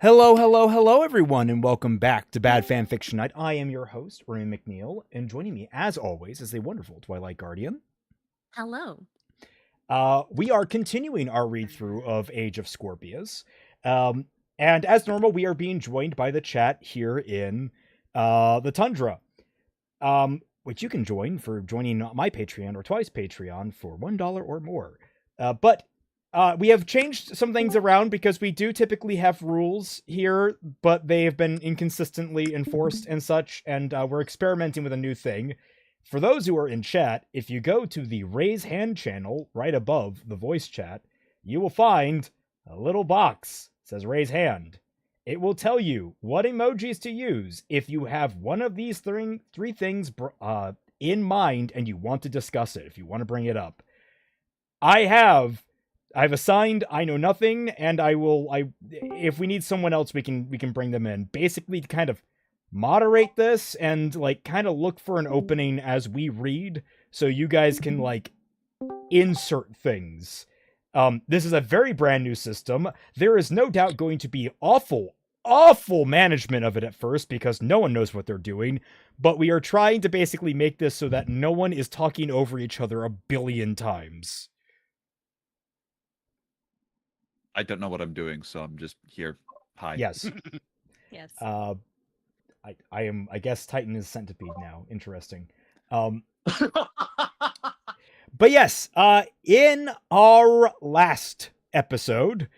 Hello, hello, hello, everyone, and welcome back to Bad Fanfiction Night. I am your host, Ryan McNeil, and joining me, as always, is the wonderful Twilight Guardian. Hello. We are continuing our read-through of Age of Scorpius, and as normal, we are being joined by the chat here in the Tundra, which you can join for joining my Patreon or Twice Patreon for $1 or more. But we have changed some things around because we do typically have rules here, but they have been inconsistently enforced and such, and we're experimenting with a new thing. For those who are in chat, if you go to the Raise Hand channel right above the voice chat, you will find a little box that says Raise Hand. It will tell you what emojis to use if you have one of these three things in mind and you want to discuss it, if you want to bring it up. I've assigned I Know Nothing, and if we need someone else, we can bring them in. Basically, to kind of moderate this and kind of look for an opening as we read, so you guys can insert things. This is a very brand new system. There is no doubt going to be awful management of it at first because no one knows what they're doing. But we are trying to basically make this so that no one is talking over each other a billion times. I don't know what I'm doing, so I'm just here. Hi. Yes. Yes. I guess Titan is centipede now. Interesting. But yes, in our last episode,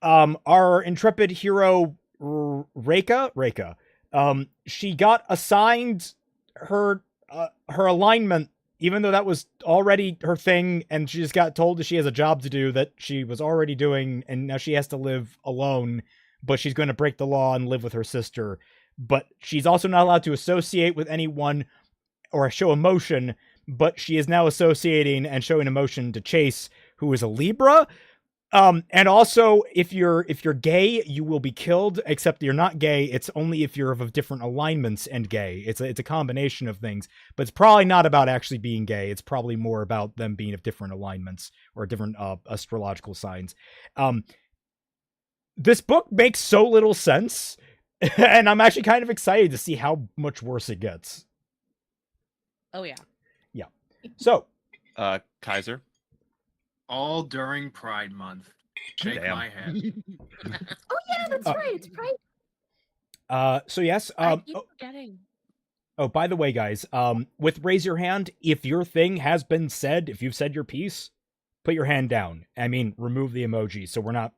our intrepid hero Reika, she got assigned her alignment, even though that was already her thing, and she just got told that she has a job to do that she was already doing, and now she has to live alone, but she's going to break the law and live with her sister. But she's also not allowed to associate with anyone or show emotion, but she is now associating and showing emotion to Chase, who is a Libra. And also, if you're gay, you will be killed, except you're not gay. It's only if you're of different alignments and gay. It's a combination of things, but it's probably not about actually being gay. It's probably more about them being of different alignments or different astrological signs. This book makes so little sense, and I'm actually kind of excited to see how much worse it gets. Oh, yeah. Yeah. So, Kaiser. All during Pride Month. Shake Damn. my head. Oh, yeah, that's right. It's right. So yes. I keep forgetting. Oh, by the way, guys, with Raise Your Hand, if your thing has been said, if you've said your piece, put your hand down. I mean, remove the emoji so we're not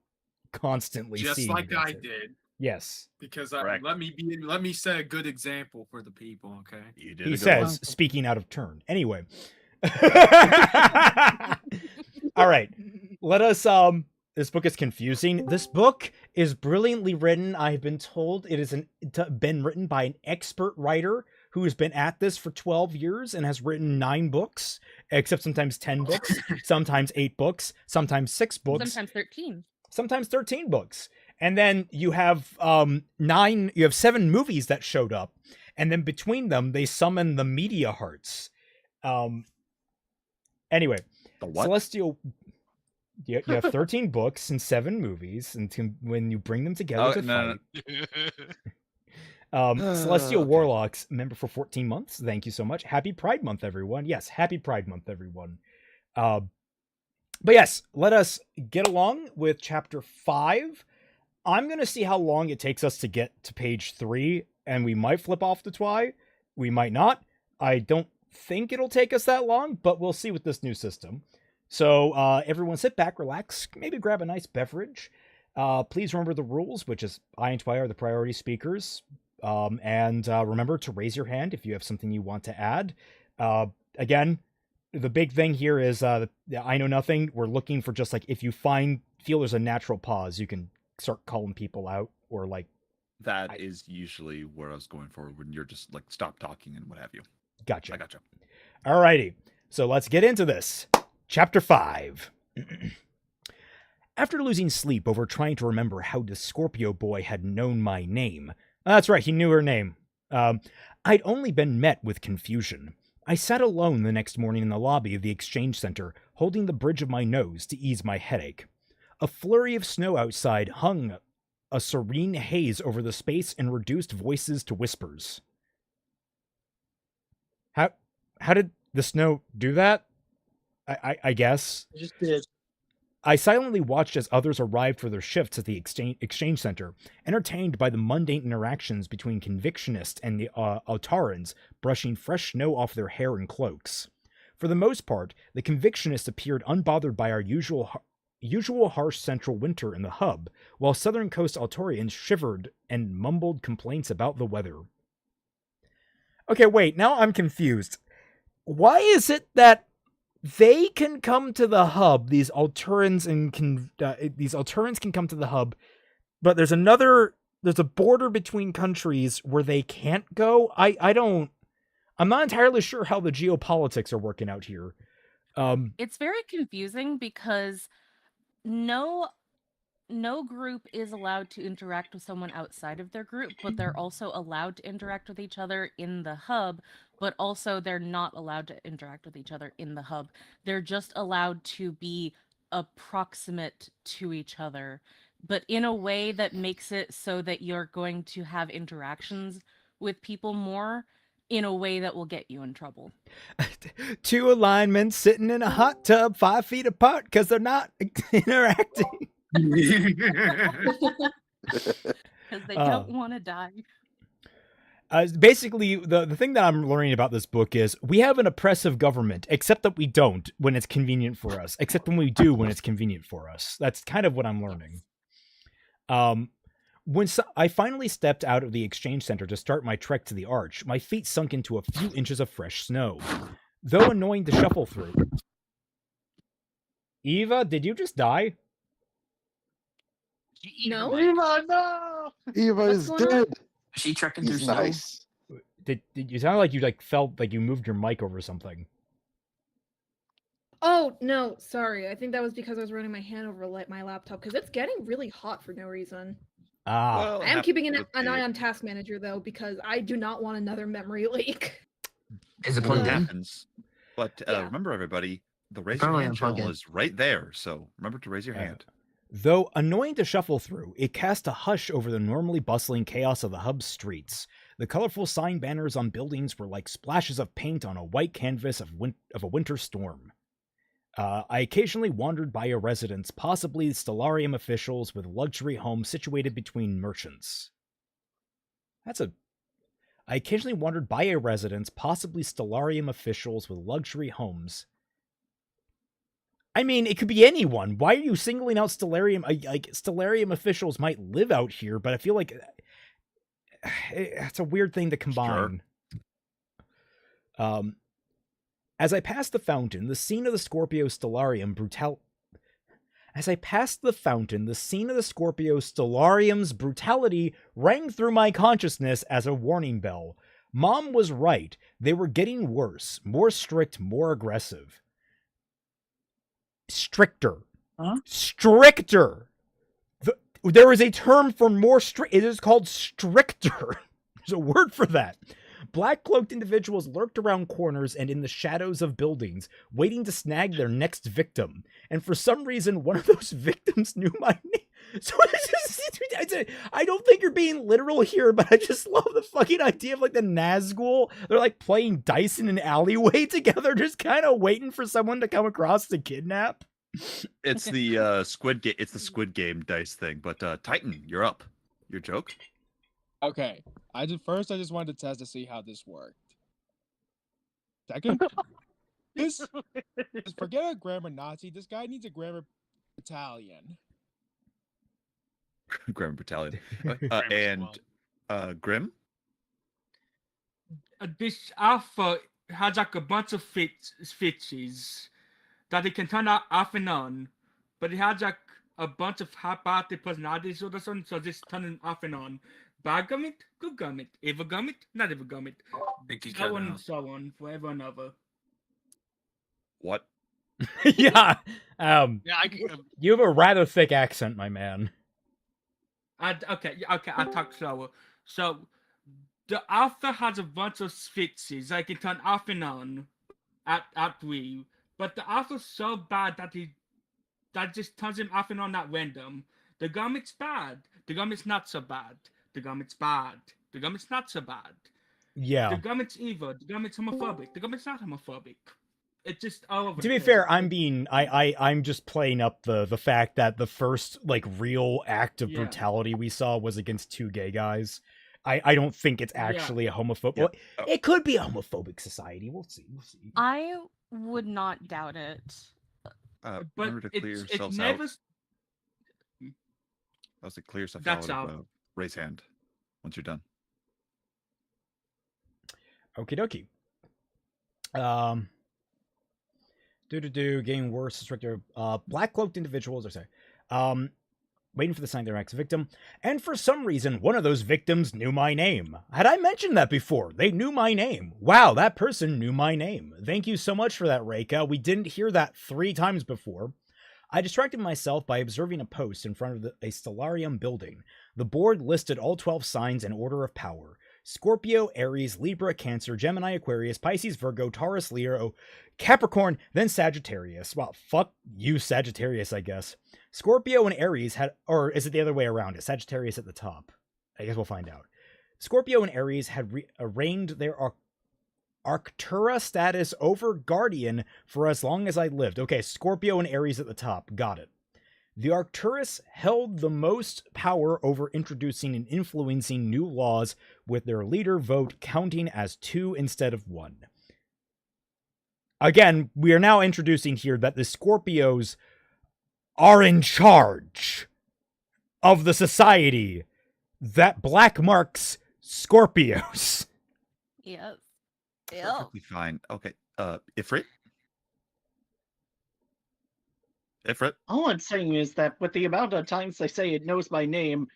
constantly Just seeing like I it. did. Yes. Because Correct. let me set a good example for the people, okay? You did. He a good says, one. speaking out of turn. Anyway. All right. Let us, this book is confusing. This book is brilliantly written. I've been told it is been written by an expert writer who has been at this for 12 years and has written 9 books, except sometimes 10 books, sometimes 8 books, sometimes 6 books. Sometimes 13. Sometimes 13 books. And then you have 7 movies that showed up. And then between them, they summon the media hearts. Anyway, The what? Celestial. You have 13 books and 7 movies, and when you bring them together to fight. Celestial Okay. Warlocks, member for 14 months. Thank you so much. Happy Pride Month, everyone. Yes, happy Pride Month, everyone. But yes, let us get along with chapter 5. I'm going to see how long it takes us to get to page 3, and we might flip off the Twi. We might not. I don't think it'll take us that long, but we'll see with this new system. So everyone sit back, relax, maybe grab a nice beverage. Please remember the rules, which is I and Twi are the priority speakers. And remember to raise your hand if you have something you want to add. Again, the big thing here is I Know Nothing. We're looking for just if you feel there's a natural pause, you can start calling people out or That is usually where I was going for when you're just stop talking and what have you. Gotcha. I gotcha. Alrighty. So let's get into this. Chapter 5. After losing sleep over trying to remember how the Scorpio boy had known my name. That's right, he knew her name. I'd only been met with confusion. I sat alone the next morning in the lobby of the exchange center, holding the bridge of my nose to ease my headache. A flurry of snow outside hung a serene haze over the space and reduced voices to whispers. How did the snow do that? I guess. It just did. I silently watched as others arrived for their shifts at the exchange center, entertained by the mundane interactions between convictionists and the Autarans brushing fresh snow off their hair and cloaks. For the most part, the convictionists appeared unbothered by our usual harsh central winter in the hub, while southern coast Altarians shivered and mumbled complaints about the weather. Okay, wait, now I'm confused. Why is it that they can come to the hub, these Altarans can come to the hub, but there's a border between countries where they can't go? I'm not entirely sure how the geopolitics are working out here. It's very confusing because no group is allowed to interact with someone outside of their group, but they're also allowed to interact with each other in the hub, but also they're not allowed to interact with each other in the hub. They're just allowed to be approximate to each other, but in a way that makes it so that you're going to have interactions with people more in a way that will get you in trouble. Two alignments sitting in a hot tub 5 feet apart because they're not interacting. Because they don't want to die. Basically, the thing that I'm learning about this book is we have an oppressive government, except that we don't when it's convenient for us, except when we do when it's convenient for us. That's kind of what I'm learning. I finally stepped out of the exchange center to start my trek to the arch, my feet sunk into a few inches of fresh snow. Though annoying to shuffle through. Eva, did you just die? No? Eva, no! Eva What's is going on? dead. She trekking through He's snow. nice. Did you sound like you felt like you moved your mic over something? Oh, no, sorry. I think that was because I was running my hand over my laptop because it's getting really hot for no reason. Ah. Well, I am keeping an with eye the- on Task Manager though because I do not want another memory leak. Is it Well, plugged it in? happens. But Yeah. remember, everybody, the raise your Probably hand unplug channel it. is right there. So remember to raise your Yeah. hand. Though annoying to shuffle through, it cast a hush over the normally bustling chaos of the hub's streets. The colorful sign banners on buildings were like splashes of paint on a white canvas of a winter storm. I occasionally wandered by a residence, possibly Stellarium officials with luxury homes situated between merchants. I occasionally wandered by a residence, possibly Stellarium officials with luxury homes. I mean, it could be anyone. Why are you singling out Stellarium? Like, Stellarium officials might live out here, but I feel like it's a weird thing to combine. Sure. As I passed the fountain, the scene of the Scorpio Stellarium's brutality rang through my consciousness as a warning bell. Mom was right. They were getting worse, more strict, more aggressive. Stricter. Huh? Stricter. There is a term for more strict. It is called stricter. There's a word for that. Black-cloaked individuals lurked around corners and in the shadows of buildings, waiting to snag their next victim. And for some reason, one of those victims knew my name. So I don't think you're being literal here, but I just love the fucking idea of like the Nazgul. They're like playing dice in an alleyway together, just kind of waiting for someone to come across to kidnap. It's the Squid Game. It's the Squid Game dice thing. But Titan, you're up. Your joke. Okay. I just wanted to test to see how this worked. Second, just forget a grammar Nazi. This guy needs a grammar battalion. Grammar Battalion. Grammar And Grim. This alpha has like a bunch of switches that it can turn off and on, but it has like a bunch of half-hearted personalities or something, so just turning off and on. Bad government, good government, evil government, not evil government, so on and so on, forever and ever. What? Yeah. Yeah, You have a rather thick accent, my man. Okay, I'll talk slower. So, the alpha has a bunch of switches that can turn off and on at will, but the alpha's so bad that just turns him off and on at random. The government's bad. The government's not so bad. The government's bad. The government's not so bad. Yeah. The government's evil. The government's homophobic. The government's not homophobic. It's just all over. To be fair, I'm just playing up the fact that the first like real act of Yeah. brutality we saw was against two gay guys. I don't think it's actually a homophobic. Yeah. Well, it could be a homophobic society. We'll see. I would not doubt it. But Remember to clear it's yourselves never. out. I was like, clear yourself That's out. out. Raise hand once you're done. Okie dokie. Getting worse. Restricted. Black cloaked individuals. Or sorry. Waiting for the sign of their next victim. And for some reason, one of those victims knew my name. Had I mentioned that before? They knew my name. Wow, that person knew my name. Thank you so much for that, Reika. We didn't hear that 3 times before. I distracted myself by observing a post in front of a Stellarium building. The board listed all 12 signs in order of power. Scorpio, Aries, Libra, Cancer, Gemini, Aquarius, Pisces, Virgo, Taurus, Leo, Capricorn, then Sagittarius. Well, fuck you, Sagittarius, I guess. Scorpio and Aries had, or is it the other way around? Is Sagittarius at the top? I guess we'll find out. Scorpio and Aries had reigned their Arctura status over Guardian for as long as I lived. Okay, Scorpio and Aries at the top. Got it. The Arcturus held the most power over introducing and influencing new laws, with their leader vote counting as 2 instead of 1. Again, we are now introducing here that the Scorpios are in charge of the society that black marks Scorpios. Yes. Perfectly fine. Okay. Ifrit? Ifrit? All I'm saying is that with the amount of times they say it knows my name,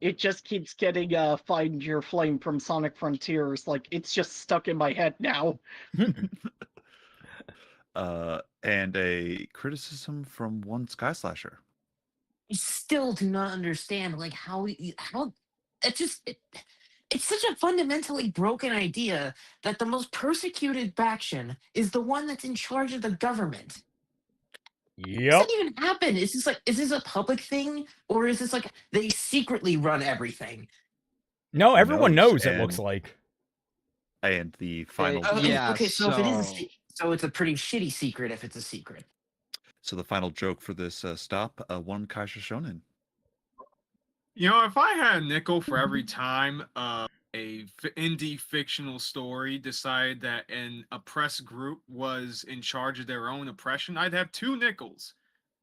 it just keeps getting Find Your Flame from Sonic Frontiers. Like, it's just stuck in my head now. And a criticism from one Sky Slasher. I still do not understand, like, how it's such a fundamentally broken idea that the most persecuted faction is the one that's in charge of the government. Yep. Does that even happen? Is this a public thing, or is this like they secretly run everything? No, everyone knows it and- looks like. And the final Yeah, Okay, so if it is, so- so it's a pretty shitty secret if it's a secret. So the final joke for this stop, one Kaisha Shonen. You know, if I had a nickel for every time indie fictional story decided that an oppressed group was in charge of their own oppression, I'd have 2 nickels,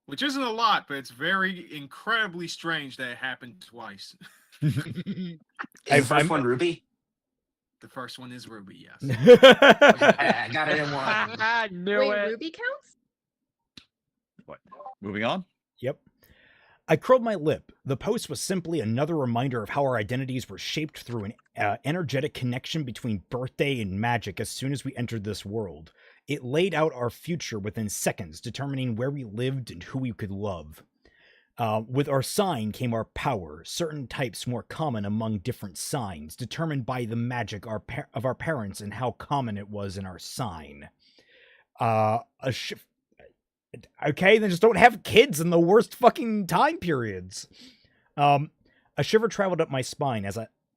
which isn't a lot, but it's very incredibly strange that it happened twice. Is the first one Ruby? The first one is Ruby, yes. I got it in one. I knew Wait, it. Ruby counts? What? Moving on? Yep. I curled my lip. The post was simply another reminder of how our identities were shaped through an energetic connection between birthday and magic as soon as we entered this world. It laid out our future within seconds, determining where we lived and who we could love. With our sign came our power, certain types more common among different signs, determined by the magic of our parents and how common it was in our sign. Okay, then just don't have kids in the worst fucking time periods. A shiver traveled up my spine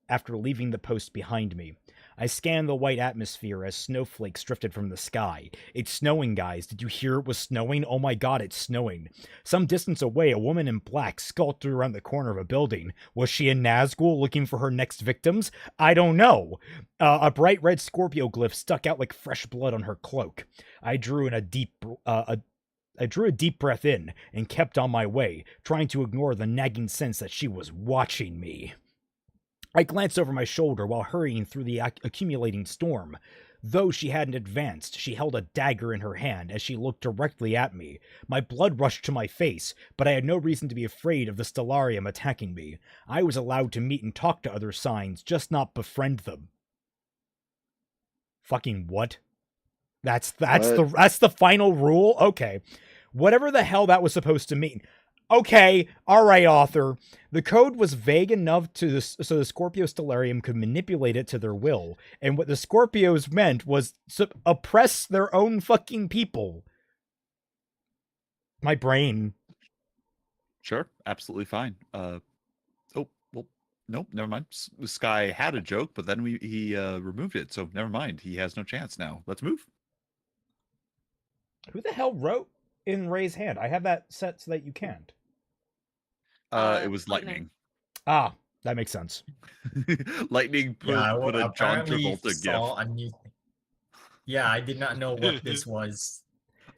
after leaving the post behind me. I scanned the white atmosphere as snowflakes drifted from the sky. It's snowing, guys. Did you hear it was snowing? Oh my god, it's snowing. Some distance away, a woman in black skulked around the corner of a building. Was she in Nazgul looking for her next victims? I don't know. A bright red Scorpio glyph stuck out like fresh blood on her cloak. I drew a deep breath in and kept on my way, trying to ignore the nagging sense that she was watching me. I glanced over my shoulder while hurrying through the accumulating storm. Though she hadn't advanced, she held a dagger in her hand as she looked directly at me. My blood rushed to my face, but I had no reason to be afraid of the Stellarium attacking me. I was allowed to meet and talk to other signs, just not befriend them. Fucking what? That's the final rule? Okay. Whatever the hell that was supposed to mean. Okay, alright, author. The code was vague enough so the Scorpio Stellarium could manipulate it to their will, and what the Scorpios meant was to oppress their own fucking people. My brain. Sure, absolutely fine. Oh, well, nope, never mind. Sky had a joke, but then he removed it, so never mind. He has no chance now. Let's move. Who the hell wrote in Ray's hand? I have that set so that you can't. It was lightning. Ah, that makes sense. Lightning put a John Travolta saw gif. a new thing. Yeah, I did not know what this was.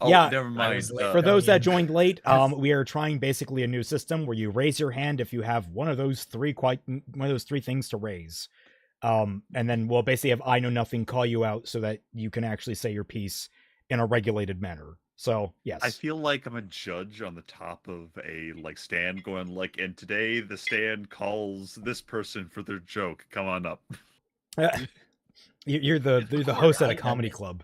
Oh, Yeah, never mind. For those that joined late, we are trying basically a new system where you raise your hand if you have one of those three things to raise, and then we'll basically have I know nothing call you out so that you can actually say your piece in a regulated manner. So yes, I feel like I'm a judge on the top of a stand, going and today the stand calls this person for their joke. Come on up. You're the host at a comedy club.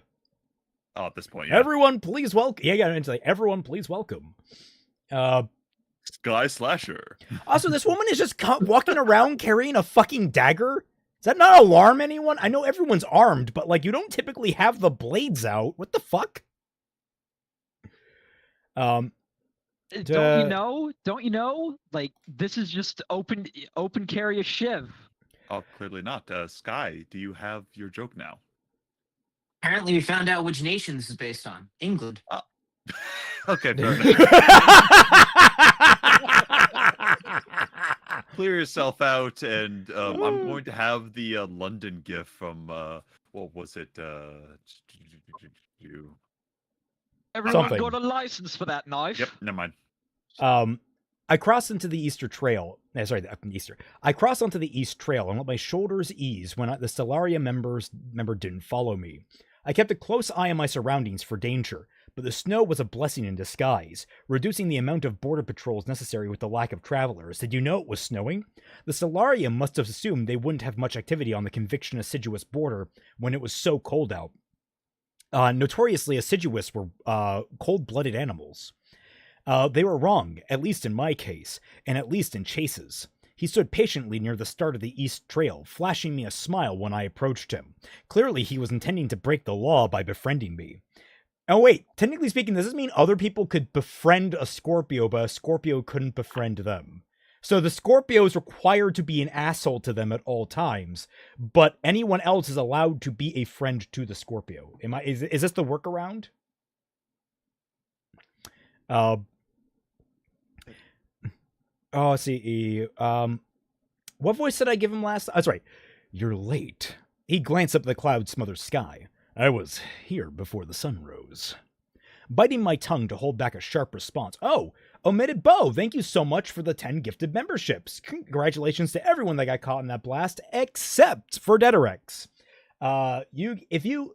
Oh, at this point, yeah. Everyone, please welcome. Yeah, it's like everyone, please welcome. Sky Slasher. Also, this woman is just walking around carrying a fucking dagger. Does that not alarm anyone? I know everyone's armed, but you don't typically have the blades out. What the fuck? Don't you know? This is just open carry a shiv. Oh, clearly not. Sky, do you have your joke now? Apparently, we found out which nation this is based on. England. Oh. Okay, fair enough. Clear yourself out, and I'm going to have the London gif from what was it? Everyone got a license for that knife. Yep, never mind. I crossed into the Easter Trail. I crossed onto the East Trail and let my shoulders ease when the Stellaria member didn't follow me. I kept a close eye on my surroundings for danger, but the snow was a blessing in disguise, reducing the amount of border patrols necessary with the lack of travelers. Did you know it was snowing? The Stellaria must have assumed they wouldn't have much activity on the conviction assiduous border when it was so cold out. Notoriously assiduous were cold-blooded animals. They were wrong, at least in my case, and at least in Chase's. He stood patiently near the start of the East Trail, flashing me a smile when I approached him. Clearly, he was intending to break the law by befriending me. Oh wait, technically speaking, does this mean other people could befriend a Scorpio, but a Scorpio couldn't befriend them? So the Scorpio is required to be an asshole to them at all times, but anyone else is allowed to be a friend to the Scorpio. Is this the workaround? Oh, let's see. What voice did I give him last? That's right. You're late. He glanced up at the cloud-smothered sky. I was here before the sun rose. Biting my tongue to hold back a sharp response. Oh, Omitted Bow, thank you so much for the 10 gifted memberships. Congratulations to everyone that got caught in that blast, except for Deterex.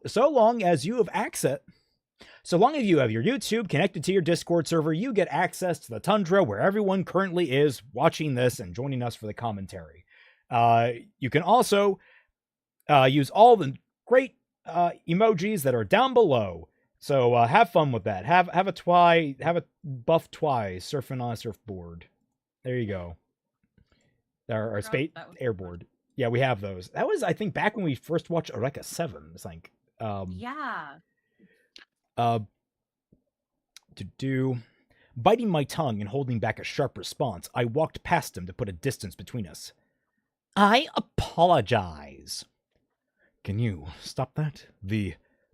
So long as you have your YouTube connected to your Discord server, you get access to the Tundra where everyone currently is watching this and joining us for the commentary. You can also use all the great emojis that are down below. So have fun with that. Have a buff twice surfing on a surfboard. There you go. Our space airboard. Yeah, we have those. That was, I think, back when we first watched Eureka 7. It's like yeah. Biting my tongue and holding back a sharp response, I walked past him to put a distance between us. I apologize. Can you stop that?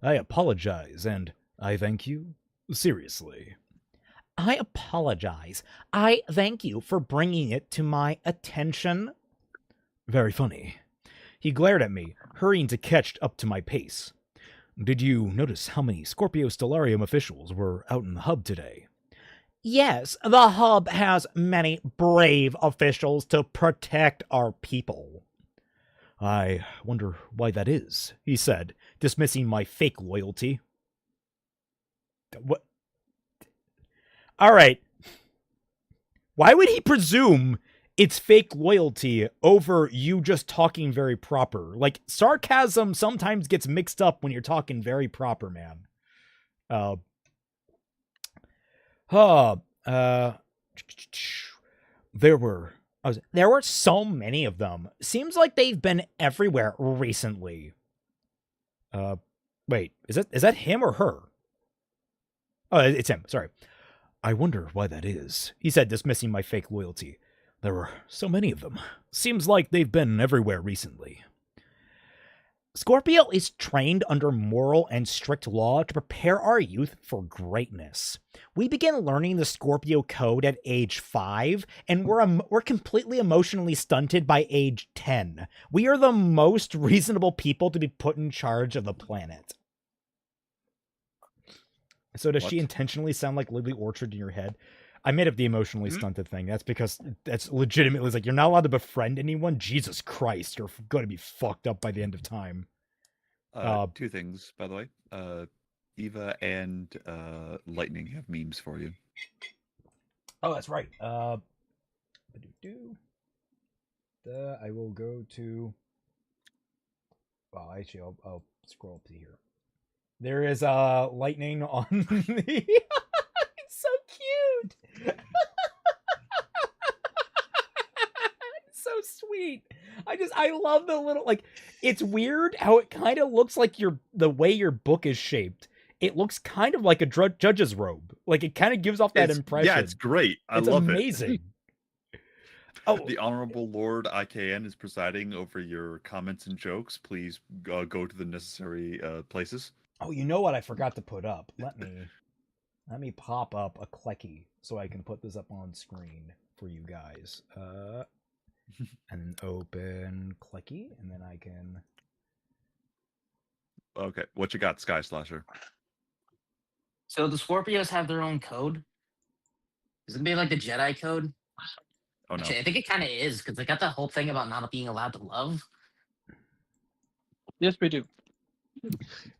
I apologize and I thank you? Seriously. I apologize. I thank you for bringing it to my attention. Very funny. He glared at me, hurrying to catch up to my pace. Did you notice how many Scorpio Stellarium officials were out in the hub today? Yes, the hub has many brave officials to protect our people. I wonder why that is, he said, dismissing my fake loyalty. What? All right. Why would he presume it's fake loyalty over you just talking very proper? Like, sarcasm sometimes gets mixed up when you're talking very proper, man. There were so many of them. Seems like they've been everywhere recently. Wait, is that him or her? Oh, it's him. Sorry. I wonder why that is, he said, dismissing my fake loyalty. There were so many of them. Seems like they've been everywhere recently. Scorpio is trained under moral and strict law to prepare our youth for greatness. We begin learning the Scorpio code at age 5, and we're completely emotionally stunted by age 10. We are the most reasonable people to be put in charge of the planet. So does she intentionally sound like Lily Orchard in your head? I made up the emotionally stunted thing. That's because that's legitimately like, you're not allowed to befriend anyone. Jesus Christ, you're going to be fucked up by the end of time. Two things, by the way. Eva and Lightning have memes for you. Oh, that's right. I will go to... Well, actually, I'll scroll up to here. There is Lightning on the... It's so cute! It's so sweet. I love the little, like, it's weird how it kind of looks like the way your book is shaped. It looks kind of like a judge's robe. Like, it kind of gives off that impression. Yeah, it's great. I it's love amazing. Oh, the Honorable Lord IKN is presiding over your comments and jokes. Please go to the necessary places. Oh, you know what I forgot to put up? Let me pop up a Klecky so I can put this up on screen for you guys. And open Klecky, and then I can... Okay, what you got, Sky Slasher? So the Scorpios have their own code? Is it gonna be like the Jedi code? Oh, no. Actually, I think it kind of is, because they got that whole thing about not being allowed to love. Yes, we do.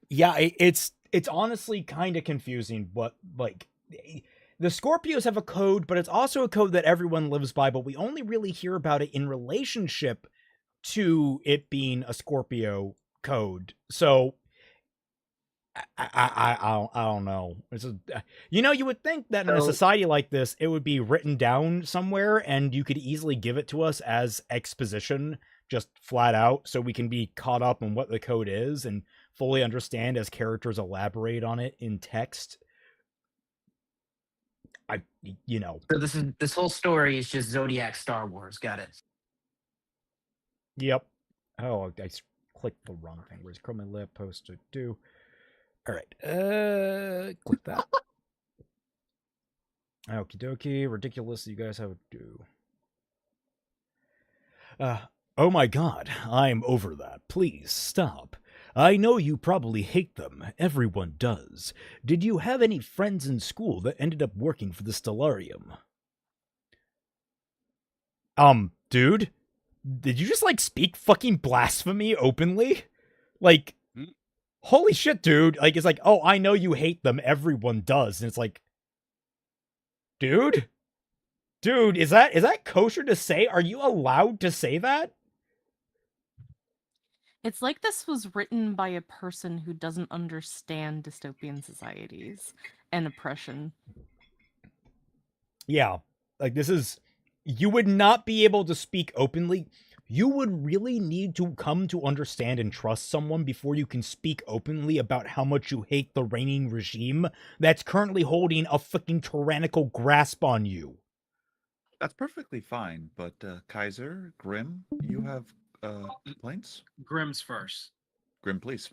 Yeah, it's honestly kind of confusing, but, like, the Scorpios have a code, but it's also a code that everyone lives by, but we only really hear about it in relationship to it being a Scorpio code. So I don't know. You would think that in a society like this, it would be written down somewhere and you could easily give it to us as exposition, just flat out, so we can be caught up on what the code is and fully understand as characters elaborate on it in text. So this whole story is just Zodiac Star Wars. Got it. Yep. Oh, I clicked the wrong thing. Where's Chroma Lip post to do? All right. Click that. Okie dokie. Ridiculous. You guys have to do. Oh my God. I'm over that. Please stop. I know you probably hate them. Everyone does. Did you have any friends in school that ended up working for the Stellarium? Dude? Did you just, like, speak fucking blasphemy openly? Like, holy shit, dude. Like, it's like, oh, I know you hate them. Everyone does. And it's like, dude? Dude, is that kosher to say? Are you allowed to say that? It's like this was written by a person who doesn't understand dystopian societies and oppression. Yeah. Like, this is... You would not be able to speak openly. You would really need to come to understand and trust someone before you can speak openly about how much you hate the reigning regime that's currently holding a fucking tyrannical grasp on you. That's perfectly fine, but Kaiser, Grim, you have complaints? Grim's first. Grim, please.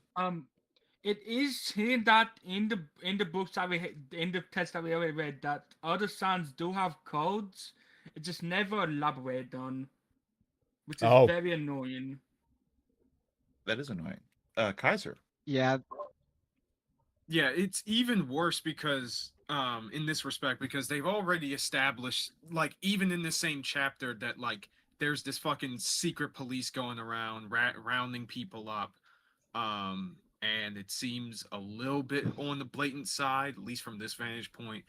It is seen that in the books that in the text that we already read, that other signs do have codes. It's just never elaborated on, which is very annoying. That is annoying. Kaiser. Yeah. Yeah, it's even worse because in this respect, because they've already established, like, even in the same chapter, that, like, there's this fucking secret police going around rounding people up, and it seems a little bit on the blatant side, at least from this vantage point.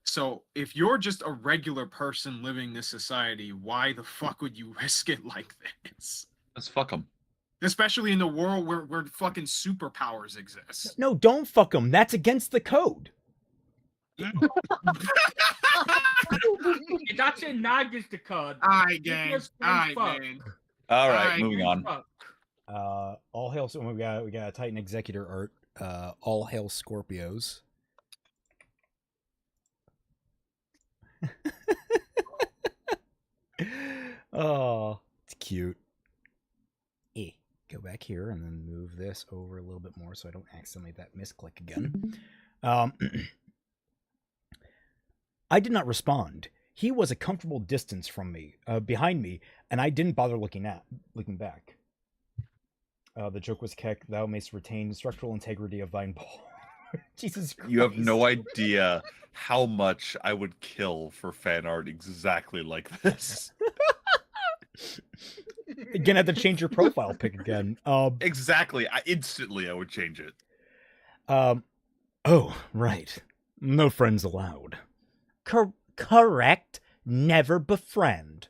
So if you're just a regular person living this society, why the fuck would you risk it like this? Let's fuck them. Especially in the world where fucking superpowers exist. No, don't fuck them. That's against the code. It's actually not against the code. Alright, gang. Alright, man. Alright, moving on. All hail. So we got a Titan Executor art. All hail Scorpios. Oh, it's cute. Go back here and then move this over a little bit more so I don't accidentally that misclick again. I did not respond. He was a comfortable distance from me, behind me, and I didn't bother looking back. The joke was, Keck, thou mayst retain structural integrity of thine ball. Jesus Christ. You have no idea how much I would kill for fan art exactly like this. Again, I had to change your profile pic again. Exactly. Instantly I would change it. Oh, right. No friends allowed. Correct. Never befriend.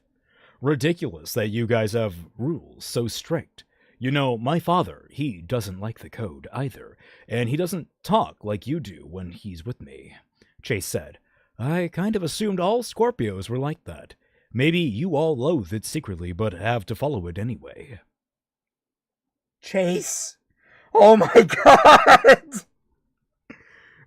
Ridiculous that you guys have rules so strict. You know, my father, he doesn't like the code either, and he doesn't talk like you do when he's with me. Chase said, I kind of assumed all Scorpios were like that. Maybe you all loathe it secretly, but have to follow it anyway. Chase! Oh my god!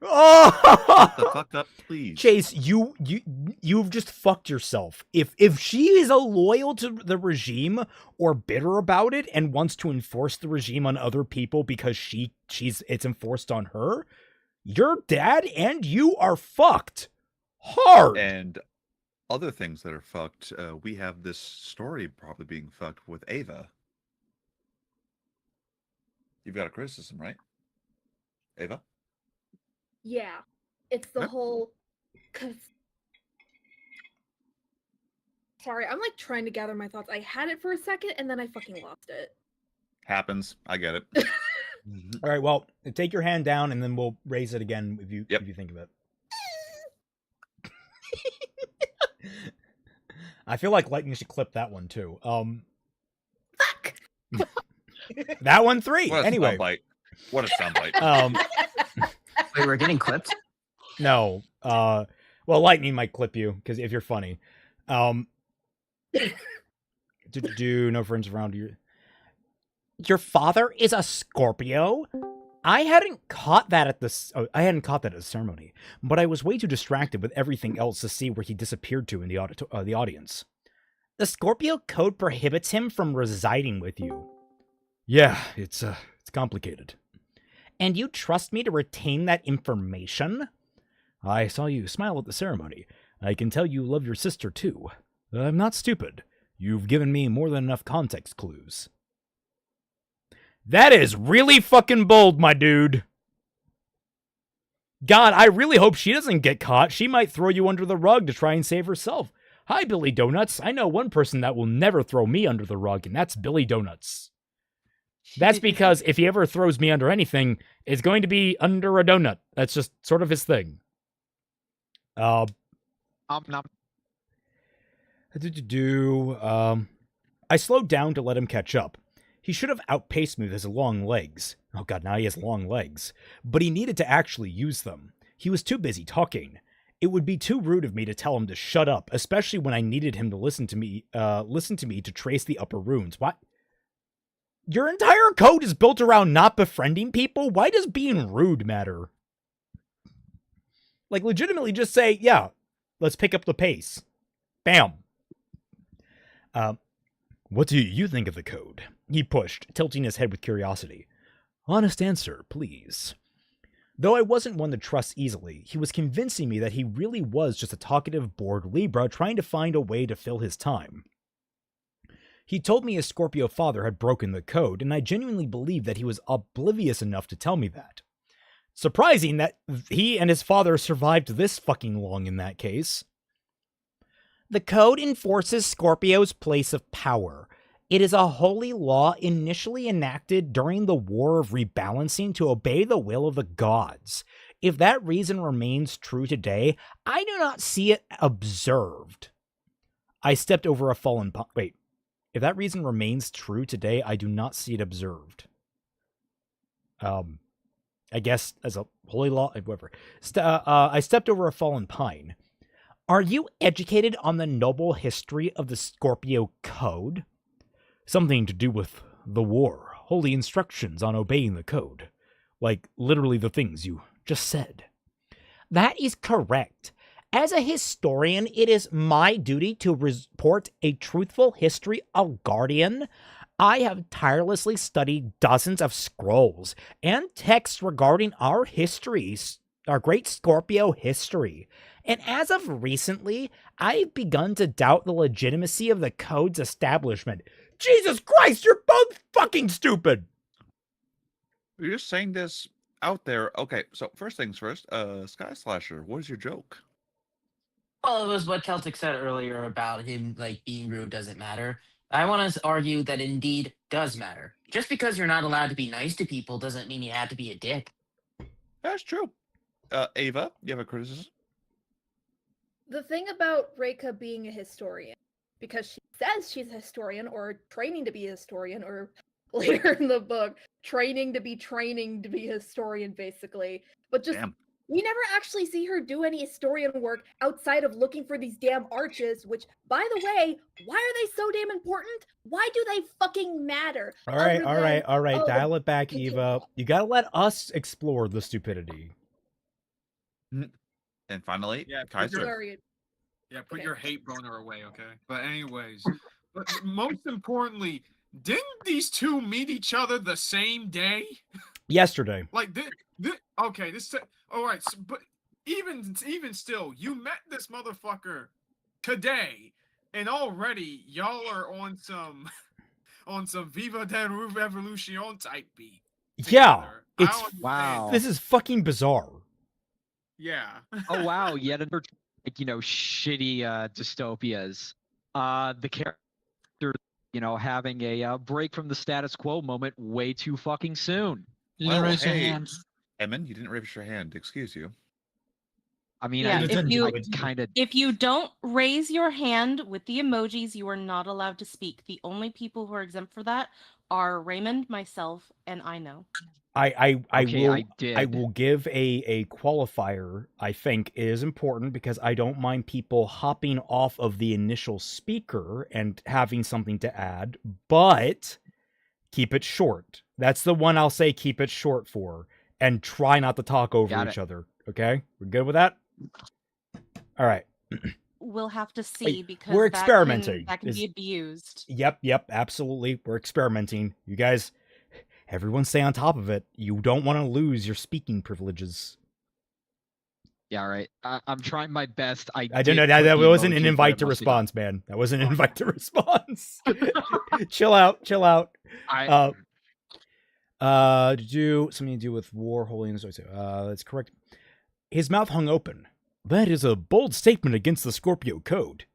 Oh! Shut the fuck up, please. Chase, you've just fucked yourself. If she is loyal to the regime or bitter about it and wants to enforce the regime on other people because it's enforced on her, your dad and you are fucked hard. And other things that are fucked, we have this story probably being fucked with Ava. You've got a criticism, right? Ava? Yeah, it's the Yep. whole. Cause sorry, I'm like trying to gather my thoughts. I had it for a second and then I fucking lost it. Happens. I get it. All right, well, take your hand down and then we'll raise it again if you think of it. I feel like Lightning should clip that one too. Fuck. That one 3. What a Anyway. soundbite. What a soundbite. Wait, we're getting clipped? No. Well, Lightning might clip you because if you're funny. No friends around you. Your father is a Scorpio? I hadn't caught that at the ceremony, but I was way too distracted with everything else to see where he disappeared to in the audience. The Scorpio code prohibits him from residing with you. Yeah, it's complicated. And you trust me to retain that information? I saw you smile at the ceremony. I can tell you love your sister too. I'm not stupid. You've given me more than enough context clues. That is really fucking bold, my dude. God, I really hope she doesn't get caught. She might throw you under the rug to try and save herself. Hi, Billy Donuts. I know one person that will never throw me under the rug, and that's Billy Donuts. That's because if he ever throws me under anything, it's going to be under a donut. That's just sort of his thing. I slowed down to let him catch up. He should have outpaced me with his long legs. Oh god, now he has long legs. But he needed to actually use them. He was too busy talking. It would be too rude of me to tell him to shut up, especially when I needed him to listen to me to trace the upper runes. What? Your entire code is built around not befriending people? Why does being rude matter? Like, legitimately just say, yeah, let's pick up the pace. Bam. What do you think of the code? He pushed, tilting his head with curiosity. Honest answer, please. Though I wasn't one to trust easily, he was convincing me that he really was just a talkative, bored Libra trying to find a way to fill his time. He told me his Scorpio father had broken the code, and I genuinely believed that he was oblivious enough to tell me that. Surprising that he and his father survived this fucking long in that case. The code enforces Scorpio's place of power. It is a holy law initially enacted during the War of Rebalancing to obey the will of the gods. If that reason remains true today, I do not see it observed. I stepped over a fallen Wait. If that reason remains true today, I do not see it observed. I guess as a holy law, whatever. I stepped over a fallen pine. Are you educated on the noble history of the Scorpio Code? Something to do with the war, holy instructions on obeying the code. Like, literally the things you just said. That is correct. As a historian, it is my duty to report a truthful history of Guardian. I have tirelessly studied dozens of scrolls and texts regarding our histories, our great Scorpio history. And as of recently, I've begun to doubt the legitimacy of the code's establishment. Jesus Christ, you're both fucking stupid! You're just saying this out there. Okay, so first things first, Sky Slasher, what is your joke? Well, it was what Celtic said earlier about him being rude doesn't matter. I want to argue that indeed does matter. Just because you're not allowed to be nice to people doesn't mean you have to be a dick. That's true. Ava, you have a criticism? The thing about Reika being a historian, because she says she's a historian or training to be a historian, or later in the book, training to be a historian, basically. But just Damn. we never actually see her do any historian work outside of looking for these damn arches, which, by the way, why are they so damn important? Why do they fucking matter? All right, Other than, all right. oh, Dial it back, the- Eva. You gotta let us explore the stupidity. And finally, Yeah, Kaiser. Sorry. Yeah, put Okay. your hate boner away, okay? But anyways, but most importantly, didn't these two meet each other the same day? Yesterday. Like okay, this all right, but even still, you met this motherfucker today, and already y'all are on some Viva de Revolution type beat. Yeah, together. I it's don't understand. Wow. this is fucking bizarre. Yeah. Oh wow, yet another shitty dystopias. The character, having a break from the status quo moment way too fucking soon. You didn't Well, raise your hey. hand. Emin, you didn't raise your hand. Excuse you. I mean, Yeah, I if you- kind of If you don't raise your hand with the emojis, you are not allowed to speak. The only people who are exempt for that are Raymond, myself, and I know. I okay, will I did. I will give a qualifier. I think it is important because I don't mind people hopping off of the initial speaker and having something to add, but keep it short. That's the one I'll say keep it short for, and try not to talk over Got each it. other. Okay, we're good with that. All right. We'll have to see because we're that can- experimenting. That can be abused. Yep, absolutely. We're experimenting. You guys, everyone stay on top of it. You don't want to lose your speaking privileges. Yeah, right. I'm trying my best. I don't know. did That put the wasn't an emojis, but invite it to must be done. response, man. That wasn't an invite to response. Chill out. To do something to do with war, holiness. That's correct. His mouth hung open. That is a bold statement against the Scorpio code.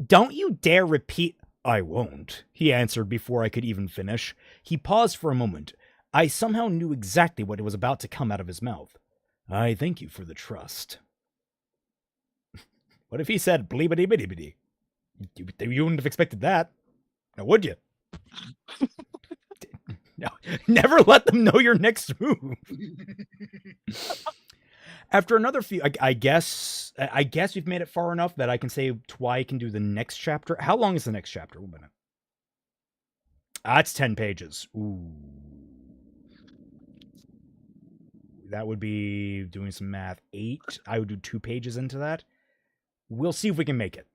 Don't you dare repeat. I won't, he answered before I could even finish. He paused for a moment. I somehow knew exactly what was about to come out of his mouth. I thank you for the trust. What if he said bleebity-bitty-bitty? You wouldn't have expected that. Now, would you? No, never let them know your next move. After another few, I guess we've made it far enough that I can say Twy can do the next chapter. How long is the next chapter? 1 minute. It's 10 pages. Ooh. That would be, doing some math, 8. I would do 2 pages into that. We'll see if we can make it.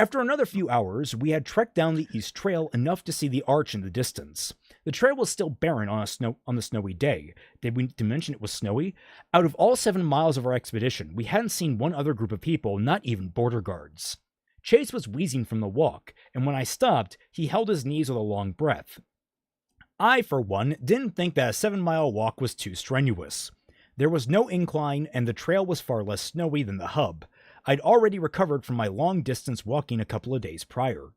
After another few hours, we had trekked down the east trail enough to see the arch in the distance. The trail was still barren on the snowy day. Did we mention it was snowy? Out of all 7 miles of our expedition, we hadn't seen one other group of people, not even border guards. Chase was wheezing from the walk, and when I stopped, he held his knees with a long breath. I, for one, didn't think that a 7-mile walk was too strenuous. There was no incline, and the trail was far less snowy than the hub. I'd already recovered from my long-distance walking a couple of days prior.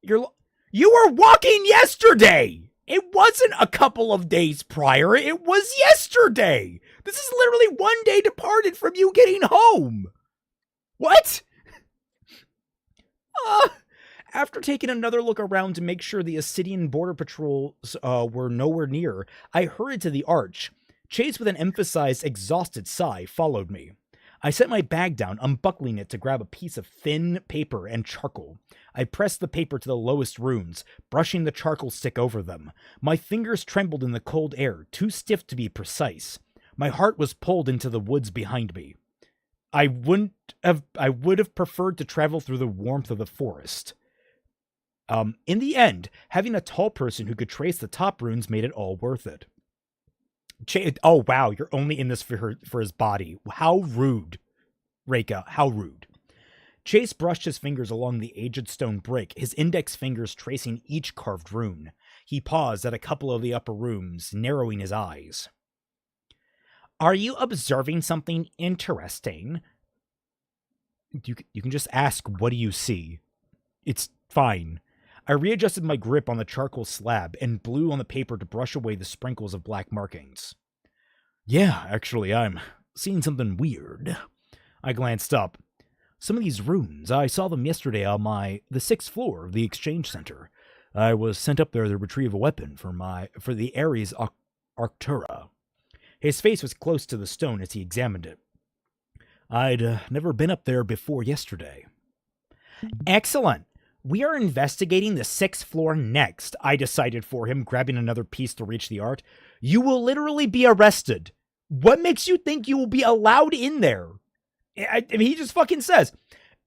You were walking yesterday! It wasn't a couple of days prior, it was yesterday! This is literally 1 day departed from you getting home! What? After taking another look around to make sure the Ascidian border patrols were nowhere near, I hurried to the arch. Chase, with an emphasized, exhausted sigh, followed me. I set my bag down, unbuckling it to grab a piece of thin paper and charcoal. I pressed the paper to the lowest runes, brushing the charcoal stick over them. My fingers trembled in the cold air, too stiff to be precise. My heart was pulled into the woods behind me. I would have preferred to travel through the warmth of the forest. In the end, having a tall person who could trace the top runes made it all worth it. Oh, wow, you're only in this for his body. How rude. Reika, how rude. Chase brushed his fingers along the aged stone brick, his index fingers tracing each carved rune. He paused at a couple of the upper rooms, narrowing his eyes. Are you observing something interesting? You can just ask, what do you see? It's fine. I readjusted my grip on the charcoal slab and blew on the paper to brush away the sprinkles of black markings. Yeah, actually, I'm seeing something weird. I glanced up. Some of these runes, I saw them yesterday on the 6th floor of the exchange center. I was sent up there to retrieve a weapon for the Ares Arctura. His face was close to the stone as he examined it. I'd never been up there before yesterday. Excellent. We are investigating the 6th floor next, I decided for him, grabbing another piece to reach the art. You will literally be arrested. What makes you think you will be allowed in there? I mean, he just fucking says,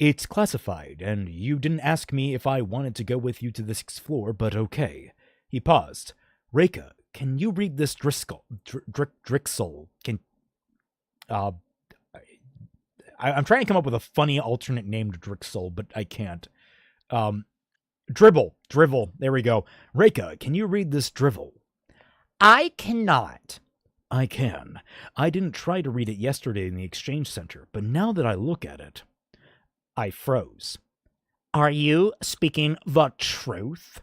it's classified, and you didn't ask me if I wanted to go with you to the 6th floor, but okay. He paused. Reika, can you read this Drixel? I'm trying to come up with a funny alternate name to Drixel, but I can't. Drivel. There we go. Reika, can you read this drivel? I cannot. I can. I didn't try to read it yesterday in the exchange center, but now that I look at it, I froze. Are you speaking the truth?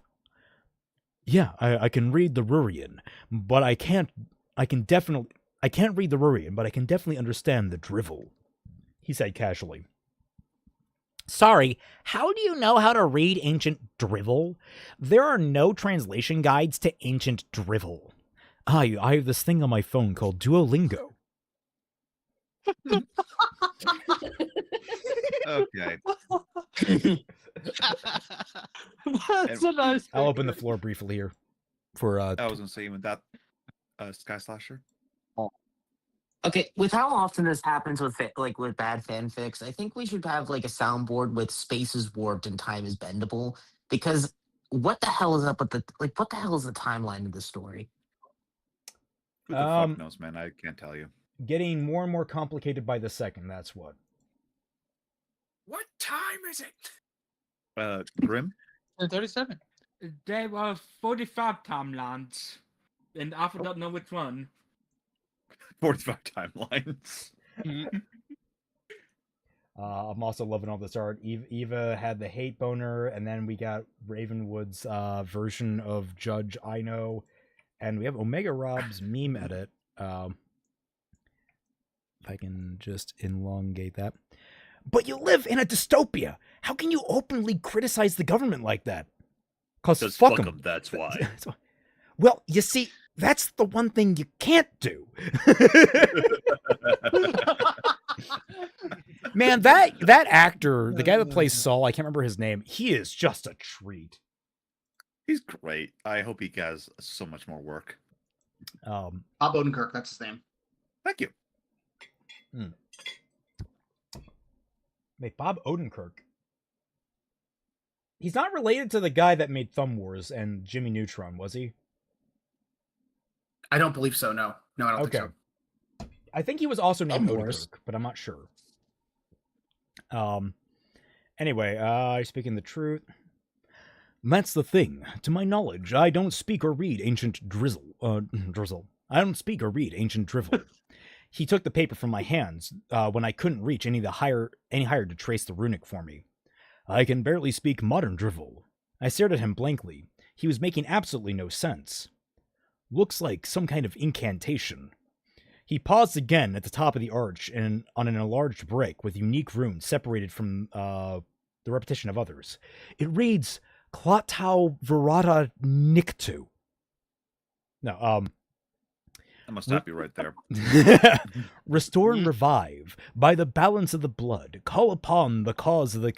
Yeah, I can read the Rurian, but I can't read the Rurian, but I can definitely understand the drivel, he said casually. Sorry, how do you know how to read ancient drivel? There are no translation guides to ancient drivel. I have this thing on my phone called Duolingo. Okay. That's a nice. I'll open the floor briefly here for I was gonna say with that Sky Slasher. Okay, with how often this happens with with bad fanfics, I think we should have like a soundboard with space is warped and time is bendable. Because what the hell is up with what the hell is the timeline of the story? Who the fuck knows, man? I can't tell you. Getting more and more complicated by the second, that's what. What time is it? Grim? 37. There were 45 timelines, and I don't know which one. 45 timelines. I'm also loving all this art. Eva had the hate boner, and then we got Ravenwood's version of Judge Ino, and we have Omega Rob's meme edit. If I can just elongate that. But you live in a dystopia. How can you openly criticize the government like that? Because fuck them. That's why. Well, you see, that's the one thing you can't do. Man, that actor, the guy that plays Saul, I can't remember his name. He is just a treat. He's great. I hope he has so much more work. Bob Odenkirk, that's his name. Thank you. Wait, Bob Odenkirk. He's not related to the guy that made Thumb Wars and Jimmy Neutron, was he? I don't believe so, no. No, I don't think so. I think he was also named Thumb Wars. Odenkirk, but I'm not sure. Anyway, speaking the truth. That's the thing. To my knowledge, I don't speak or read ancient drizzle. I don't speak or read ancient drivel. He took the paper from my hands when I couldn't reach any higher to trace the runic for me. I can barely speak modern drivel. I stared at him blankly. He was making absolutely no sense. Looks like some kind of incantation. He paused again at the top of the arch and on an enlarged break with unique runes separated from the repetition of others. It reads Klotau Verata Niktu. No, I must stop you right there. Restore and revive by the balance of the blood. Call upon the cause of the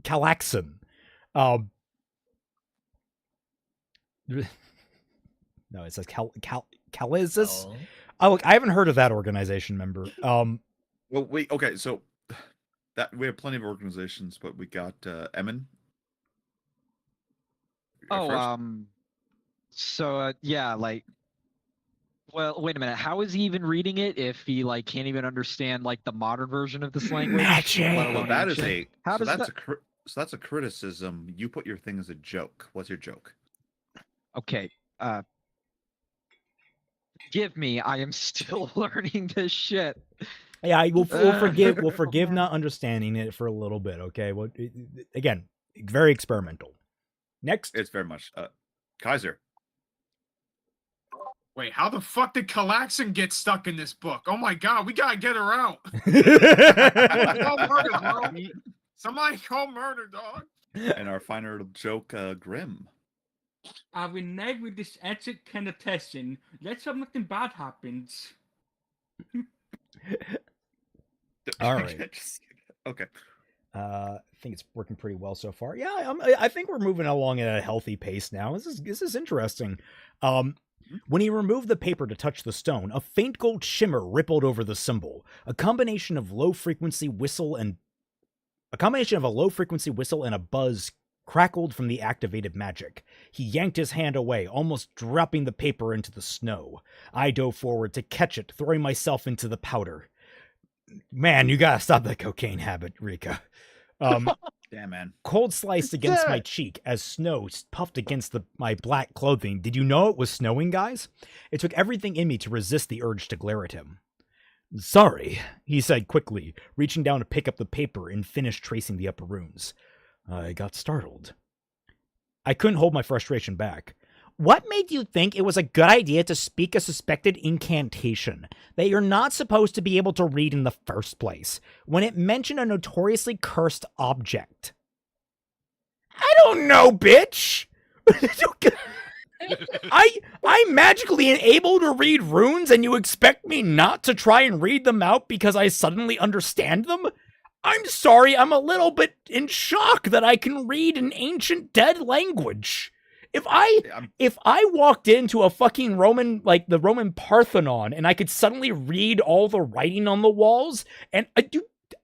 Calaxon. No, it says Calizis. Oh. Oh, look, I haven't heard of that organization member. Well, wait. Okay, so that we have plenty of organizations, but we got Emin. Yeah, like, well, wait a minute. How is he even reading it if he like can't even understand like the modern version of this language? Magic! let Well, alone that is ancient? so that's a criticism. You put your thing as a joke. What's your joke? Okay. Give me. I am still learning this shit. Yeah, we'll forgive not understanding it for a little bit. Okay. Well, again, very experimental. Next, It's very much Kaiser. Wait, how the fuck did Calaxin get stuck in this book? Oh my god, we gotta get her out. Call murder, bro. Somebody call murder, dog. And our final joke, Grim. I renege with this ancient connotation. Let's hope nothing bad happens. All right. Okay. I think it's working pretty well so far. Yeah, I think we're moving along at a healthy pace now. This is interesting. When he removed the paper to touch the stone, a faint gold shimmer rippled over the symbol. A combination of a low frequency whistle and a buzz crackled from the activated magic. He yanked his hand away, almost dropping the paper into the snow. I dove forward to catch it, throwing myself into the powder. Man, you gotta stop that cocaine habit, Rika. Damn, man. Cold sliced against my cheek as snow puffed against my black clothing. Did you know it was snowing, guys? It took everything in me to resist the urge to glare at him. Sorry, he said quickly, reaching down to pick up the paper and finish tracing the upper runes. I got startled. I couldn't hold my frustration back. What made you think it was a good idea to speak a suspected incantation that you're not supposed to be able to read in the first place, when it mentioned a notoriously cursed object? I don't know, bitch! I'm magically able to read runes and you expect me not to try and read them out because I suddenly understand them? I'm sorry, I'm a little bit in shock that I can read an ancient dead language. If I walked into a fucking Roman, like the Roman Parthenon, and I could suddenly read all the writing on the walls, and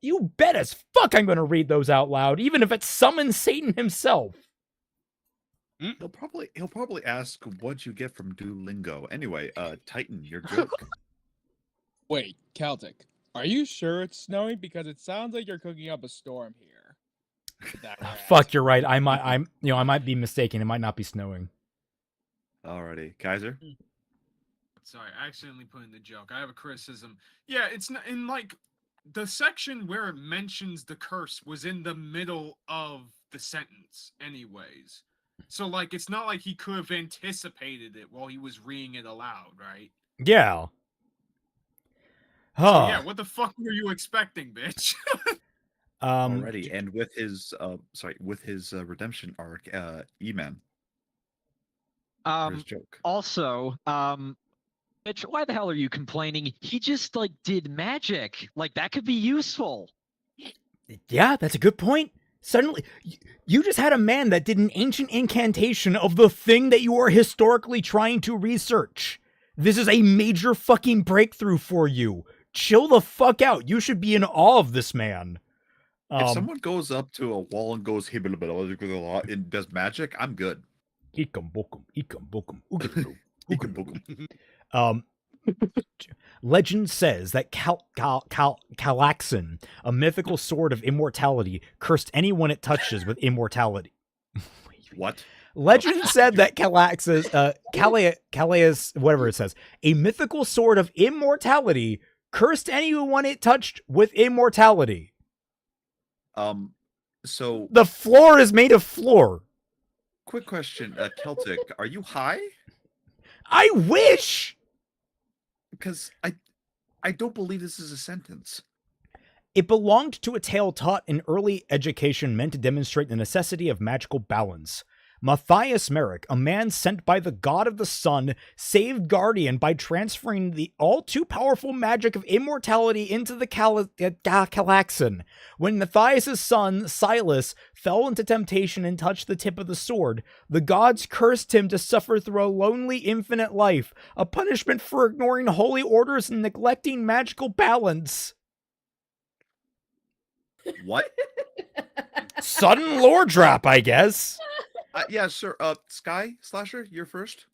you bet as fuck I'm gonna read those out loud, even if it summons Satan himself. He'll probably ask what'd you get from Duolingo. Anyway, Titan, your joke. Wait, Celtic, are you sure it's snowing? Because it sounds like you're cooking up a storm here. Fuck, you're right. I might be mistaken. It might not be snowing. Alrighty, Kaiser. Sorry, I accidentally put in the joke. I have a criticism. Yeah, it's not in like the section where it mentions the curse was in the middle of the sentence, anyways. So like, it's not like he could have anticipated it while he was reading it aloud, right? Yeah. So, yeah, what the fuck were you expecting, bitch? Already, and with his redemption arc, E-Man. His joke. Also, Mitch, why the hell are you complaining? He just like did magic. Like that could be useful. Yeah, that's a good point. Suddenly, you just had a man that did an ancient incantation of the thing that you are historically trying to research. This is a major fucking breakthrough for you. Chill the fuck out. You should be in awe of this man. If someone goes up to a wall and goes and does magic, I'm good. Legend says that Calaxin, a mythical sword of immortality, cursed anyone it touches with immortality. What? Legend said that Calais, whatever it says, a mythical sword of immortality cursed anyone it touched with immortality. So the floor is made of floor. Quick question, Celtic, are you high? I wish! Because I don't believe this is a sentence. It belonged to a tale taught in early education meant to demonstrate the necessity of magical balance. Matthias Merrick, a man sent by the god of the sun, saved Guardian by transferring the all-too-powerful magic of immortality into the Calaxan. When Matthias' son, Silas, fell into temptation and touched the tip of the sword, the gods cursed him to suffer through a lonely, infinite life, a punishment for ignoring holy orders and neglecting magical balance. What? Sudden lore drop, I guess. Yeah, sure. Sky Slasher, you're first.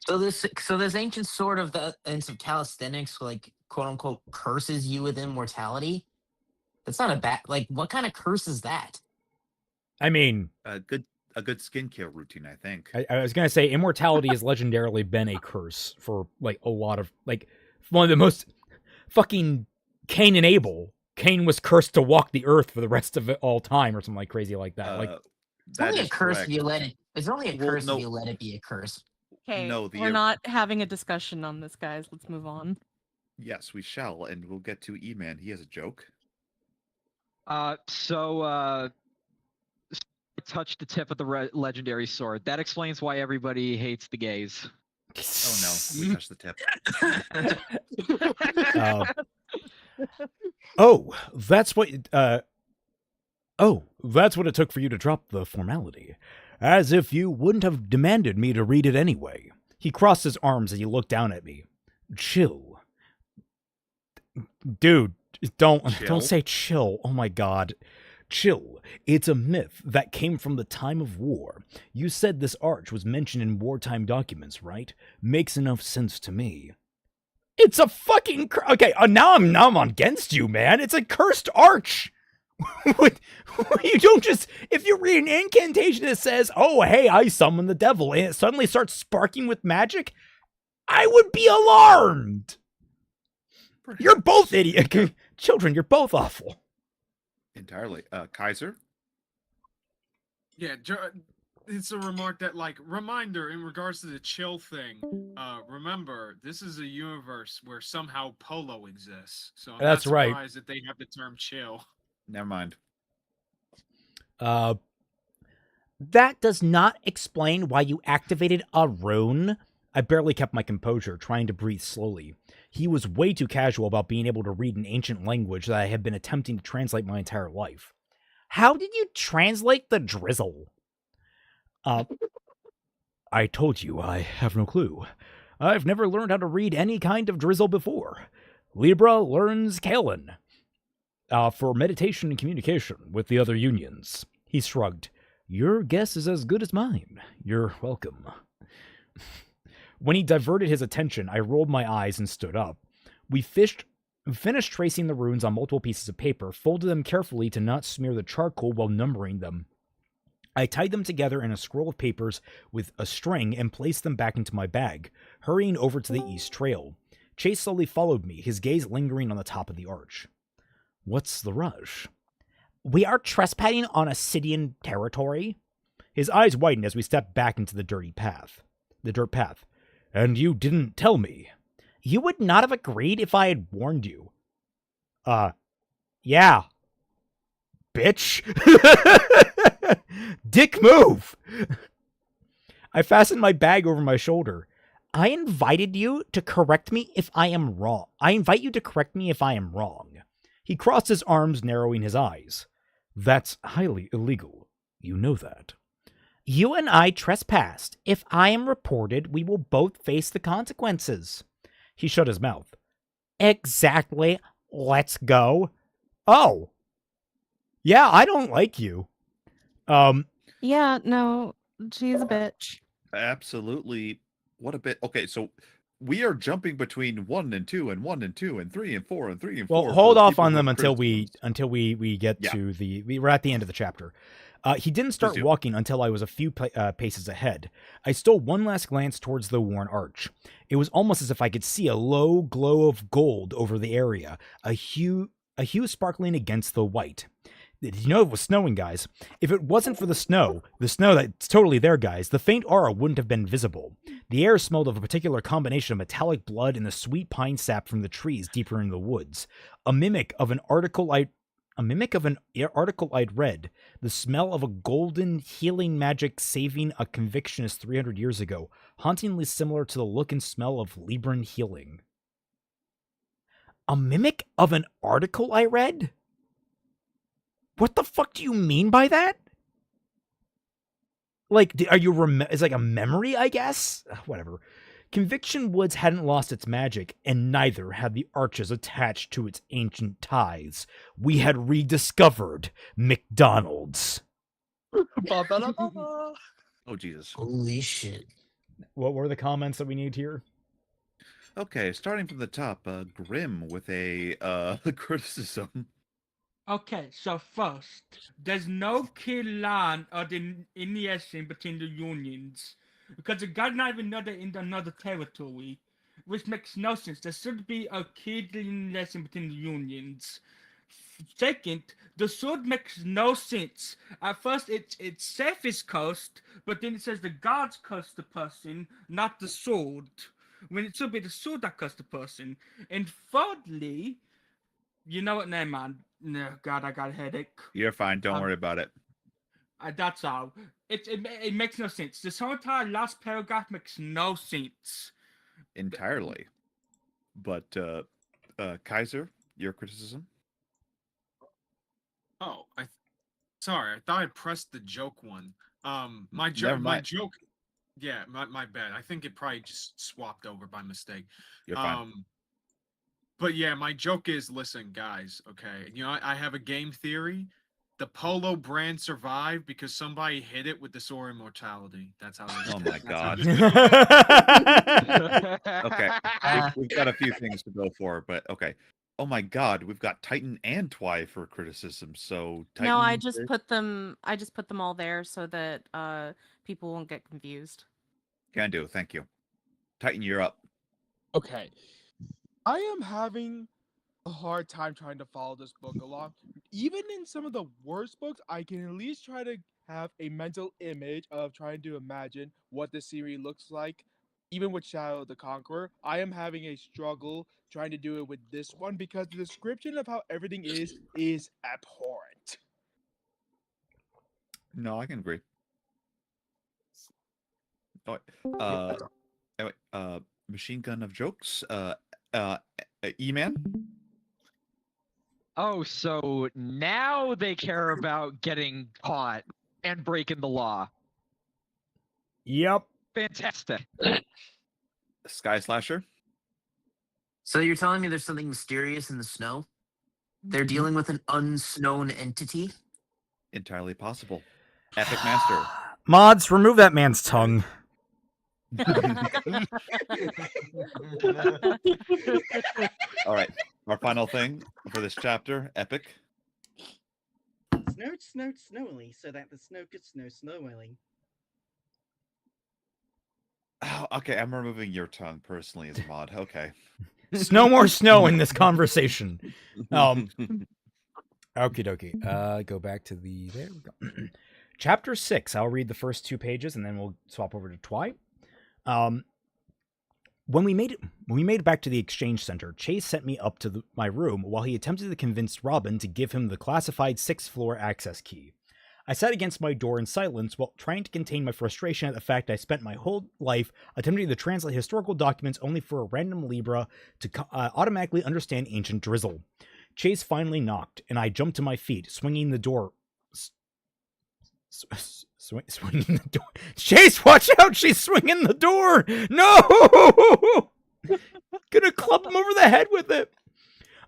So this ancient sword of the ancient calisthenics, like quote unquote, curses you with immortality. That's not a bad. Like, what kind of curse is that? I mean, A good skincare routine, I think. I was gonna say immortality has legendarily been a curse for like a lot of one of the most fucking Cain and Abel. Cain was cursed to walk the earth for the rest of it all time, or something like crazy like that. It's only a curse if you let it. It's only a curse if you let it be a curse. Okay, we're not having a discussion on this, guys. Let's move on. Yes, we shall, and we'll get to E-Man. He has a joke. Touch the tip of the legendary sword. That explains why everybody hates the gays. Oh no, we touched the tip. That's what it took for you to drop the formality. As if you wouldn't have demanded me to read it anyway. He crossed his arms as he looked down at me. Chill. Dude, don't say chill. Oh my god. Chill. It's a myth that came from the time of war. You said this arch was mentioned in wartime documents, right? Makes enough sense to me. It's a fucking okay. Now I'm against you, man. It's a cursed arch. You don't just, if you read an incantation that says, "Oh, hey, I summon the devil," and it suddenly starts sparking with magic, I would be alarmed. You're both idiot children. You're both awful. Entirely. Kaiser. Yeah, it's a remark that, like, reminder in regards to the chill thing. Remember, this is a universe where somehow polo exists. So I'm That's not right. surprised that they have the term chill. Never mind. That does not explain why you activated a rune. I barely kept my composure, trying to breathe slowly. He was way too casual about being able to read an ancient language that I had been attempting to translate my entire life. How did you translate the drizzle? I told you, I have no clue. I've never learned how to read any kind of drizzle before. Libra learns Kalen. For meditation and communication with the other unions. He shrugged. Your guess is as good as mine. You're welcome. When he diverted his attention, I rolled my eyes and stood up. We finished tracing the runes on multiple pieces of paper, folded them carefully to not smear the charcoal while numbering them. I tied them together in a scroll of papers with a string and placed them back into my bag, hurrying over to the east trail. Chase slowly followed me, his gaze lingering on the top of the arch. What's the rush? We are trespassing on Ascidian territory. His eyes widened as we stepped back into the dirt path. And you didn't tell me. You would not have agreed if I had warned you. Yeah. Bitch. Dick move. I fastened my bag over my shoulder. I invited you to correct me if I am wrong. I invite you to correct me if I am wrong. He crossed his arms, narrowing his eyes. That's highly illegal. You know that. You and I trespassed. If I am reported, we will both face the consequences. He shut his mouth. Exactly. Let's go. Oh. Yeah, I don't like you. Yeah, no, she's a bitch. Absolutely. What a bit. Okay, so we are jumping between 1 and 2 and 1 and 2 and 3 and 4 and 3 and 4. Well, hold off on them until we get to we're at the end of the chapter. He didn't start walking until I was a few paces ahead. I stole one last glance towards the worn arch. It was almost as if I could see a low glow of gold over the area, a hue sparkling against the white. Did you know it was snowing, guys? If it wasn't for the snow that's totally there, guys, the faint aura wouldn't have been visible. The air smelled of a particular combination of metallic blood and the sweet pine sap from the trees deeper in the woods. A mimic of an article A mimic of an article I'd read. The smell of a golden healing magic saving a convictionist 300 years ago. Hauntingly similar to the look and smell of Libran healing. A mimic of an article I read? What the fuck do you mean by that? Like, are you it's like a memory, I guess? Whatever. Conviction Woods hadn't lost its magic, and neither had the arches attached to its ancient ties. We had rediscovered McDonald's. Oh, Jesus. Holy shit. What were the comments that we need here? Okay, starting from the top, Grim with a criticism. Okay, so first, there's no clear line or delineation between the unions, because the guys not even know they're in another territory, which makes no sense. There should be a clear delineation between the unions. Second, the sword makes no sense. At first, it's Cephas cursed, but then it says the gods cursed the person, not the sword, when it should be the sword that cursed the person. And thirdly, you know what? Never mind. No, God, I got a headache. You're fine. Don't worry about it. That's all. It makes no sense. This whole entire last paragraph makes no sense. Entirely. But, Kaiser, your criticism? Oh, sorry. I thought I pressed the joke one. My Never mind. joke. Yeah, my bad. I think it probably just swapped over by mistake. You're fine. But yeah, my joke is, listen, guys, okay, you know, I have a game theory. The Polo brand survived because somebody hit it with the Sword of Immortality. That's how they Oh my God. Okay, we've got a few things to go for, but okay. Oh my God, we've got Titan and Twy for criticism. So Titan, No, I just put them all there so that people won't get confused. Can do. Thank you. Titan, you're up. Okay. I am having a hard time trying to follow this book along. Even in some of the worst books, I can at least try to have a mental image of trying to imagine what the series looks like. Even with Shadow of the Conqueror, I am having a struggle trying to do it with this one because the description of how everything is abhorrent. No, I can agree. Anyway, Machine Gun of Jokes. E-Man. Oh, so now they care about getting caught and breaking the law. Yep. Fantastic. Sky Slasher. So you're telling me there's something mysterious in the snow? They're dealing with an unknown entity? Entirely possible. Epic Master. Mods, remove that man's tongue. All right, our final thing for this chapter, Epic. Snowed, snowed, snowily, so that the snow could snow snowily. Oh, okay, I'm removing your tongue personally as a mod. Okay. No more snow in this conversation. Okie dokie. Go back to there we go. Chapter 6. I'll read the first 2 pages and then we'll swap over to Twy. When we made it back to the exchange center, Chase sent me up to my room while he attempted to convince Robin to give him the classified 6th floor access key. I sat against my door in silence while trying to contain my frustration at the fact I spent my whole life attempting to translate historical documents only for a random Libra to automatically understand ancient drizzle. Chase finally knocked, and I jumped to my feet, swinging the door. Swinging the door. Chase, watch out! She's swinging the door! No! Gonna club him over the head with it.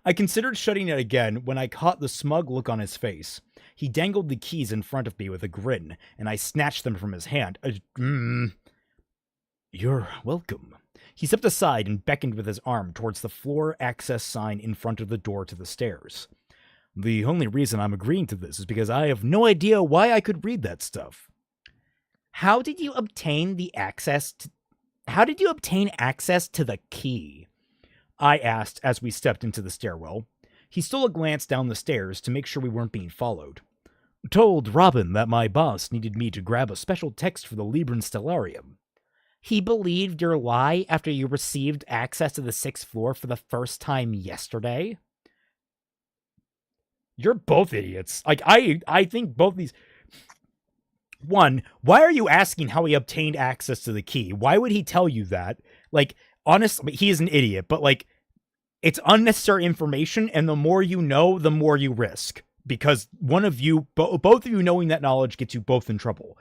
I considered shutting it again when I caught the smug look on his face. He dangled the keys in front of me with a grin, and I snatched them from his hand. You're welcome. He stepped aside and beckoned with his arm towards the floor access sign in front of the door to the stairs. The only reason I'm agreeing to this is because I have no idea why I could read that stuff. How did you obtain access to the key? I asked as we stepped into the stairwell. He stole a glance down the stairs to make sure we weren't being followed. Told Robin that my boss needed me to grab a special text for the Libran Stellarium. He believed your lie after you received access to the 6th floor for the first time yesterday? You're both idiots. Like, I think both these... One, why are you asking how he obtained access to the key? Why would he tell you that? Like, honestly, he is an idiot, but, like, it's unnecessary information, and the more you know, the more you risk. Because one of you, both of you knowing that knowledge gets you both in trouble.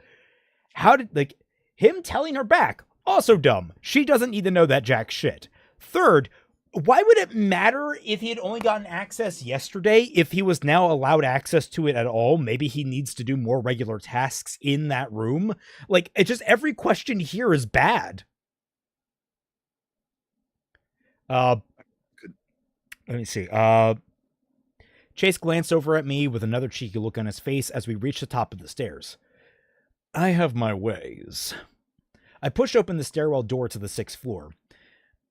How did, like, him telling her back, also dumb. She doesn't need to know that jack shit. Third, why would it matter if he had only gotten access yesterday if he was now allowed access to it at all? Maybe he needs to do more regular tasks in that room. Like, it just, every question here is bad. Let me see. Chase glanced over at me with another cheeky look on his face as we reached the top of the stairs. I have my ways. I pushed open the stairwell door to the 6th floor.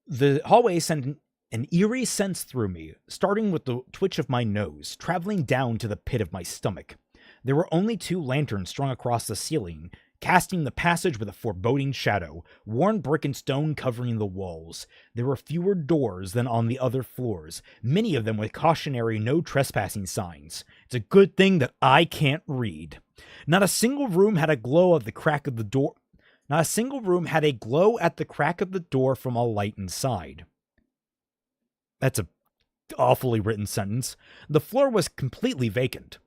The hallway sent an eerie sense through me, starting with the twitch of my nose, traveling down to the pit of my stomach. There were only 2 lanterns strung across the ceiling, casting the passage with a foreboding shadow, worn brick and stone covering the walls. There were fewer doors than on the other floors, many of them with cautionary no trespassing signs. It's a good thing that I can't read. Not a single room had a glow at the crack of the door. Not a single room had a glow at the crack of the door from a light inside. That's a awfully written sentence. The floor was completely vacant.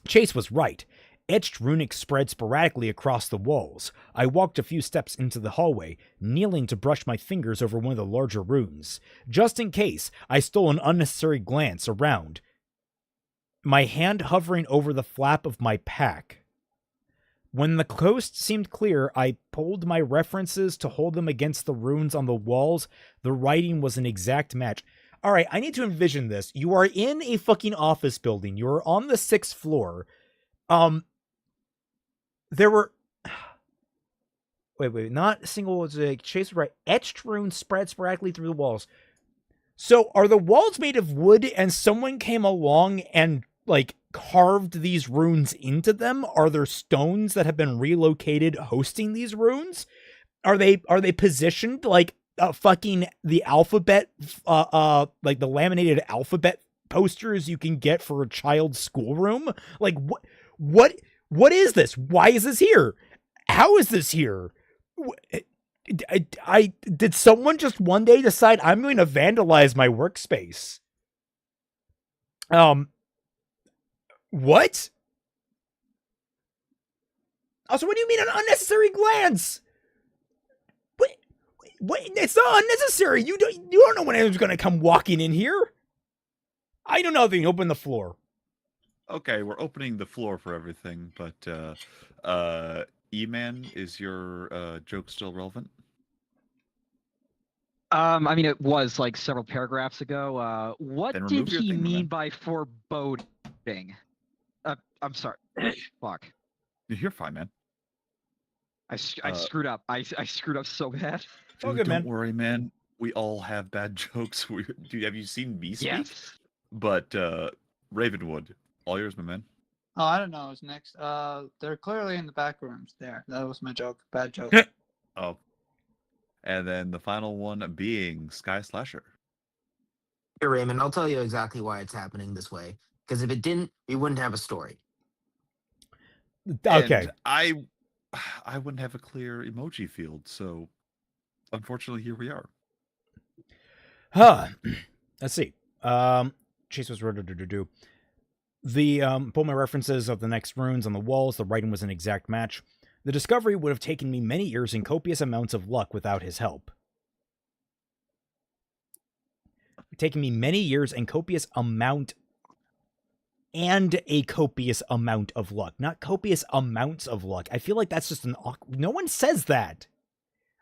Chase was right. Etched runic spread sporadically across the walls. I walked a few steps into the hallway, kneeling to brush my fingers over one of the larger runes. Just in case, I stole an unnecessary glance around, my hand hovering over the flap of my pack. When the coast seemed clear, I pulled my references to hold them against the runes on the walls. The writing was an exact match. All right, I need to envision this. You are in a fucking office building. You are on the 6th floor. There were... Wait, not a single... Chase right. Etched runes spread sporadically through the walls. So, are the walls made of wood and someone came along and, like, carved these runes into them? Are there stones that have been relocated hosting these runes? Are they positioned like fucking the alphabet, like the laminated alphabet posters you can get for a child's schoolroom? Like, what is this? Why is this here? How is this here? I did someone just one day decide I'm going to vandalize my workspace? What? Also, what do you mean an unnecessary glance? What? It's not unnecessary. You don't know when anyone's going to come walking in here. I know nothing. Open the floor. Okay, we're opening the floor for everything, but E-Man, is your joke still relevant? I mean, it was like several paragraphs ago. What Then did remove your he thing, mean man. by foreboding? I'm sorry. Fuck. You're fine, man. I screwed up. I screwed up so bad. Oh, Dude, good, don't man. worry, have all have bad jokes. Dude, have you seen me speak? Yes. But Ravenwood, all yours, my man. Oh, I don't know. Who's next? They're clearly in the back rooms. There, that was my joke. Bad joke. Oh, and then the final one being Sky Slasher. Here, Raymond, I'll tell you exactly why it's happening this way. Because if it didn't, we wouldn't have a story. Okay. And I wouldn't have a clear emoji field, so unfortunately, here we are. Let's see. Chase was do. The pull my references of the next runes on the walls. The writing was an exact match. The discovery would have taken me many years and copious amounts of luck without his help. Taking me many years and copious amount of luck, not copious amounts of luck. I feel like that's just no one says that.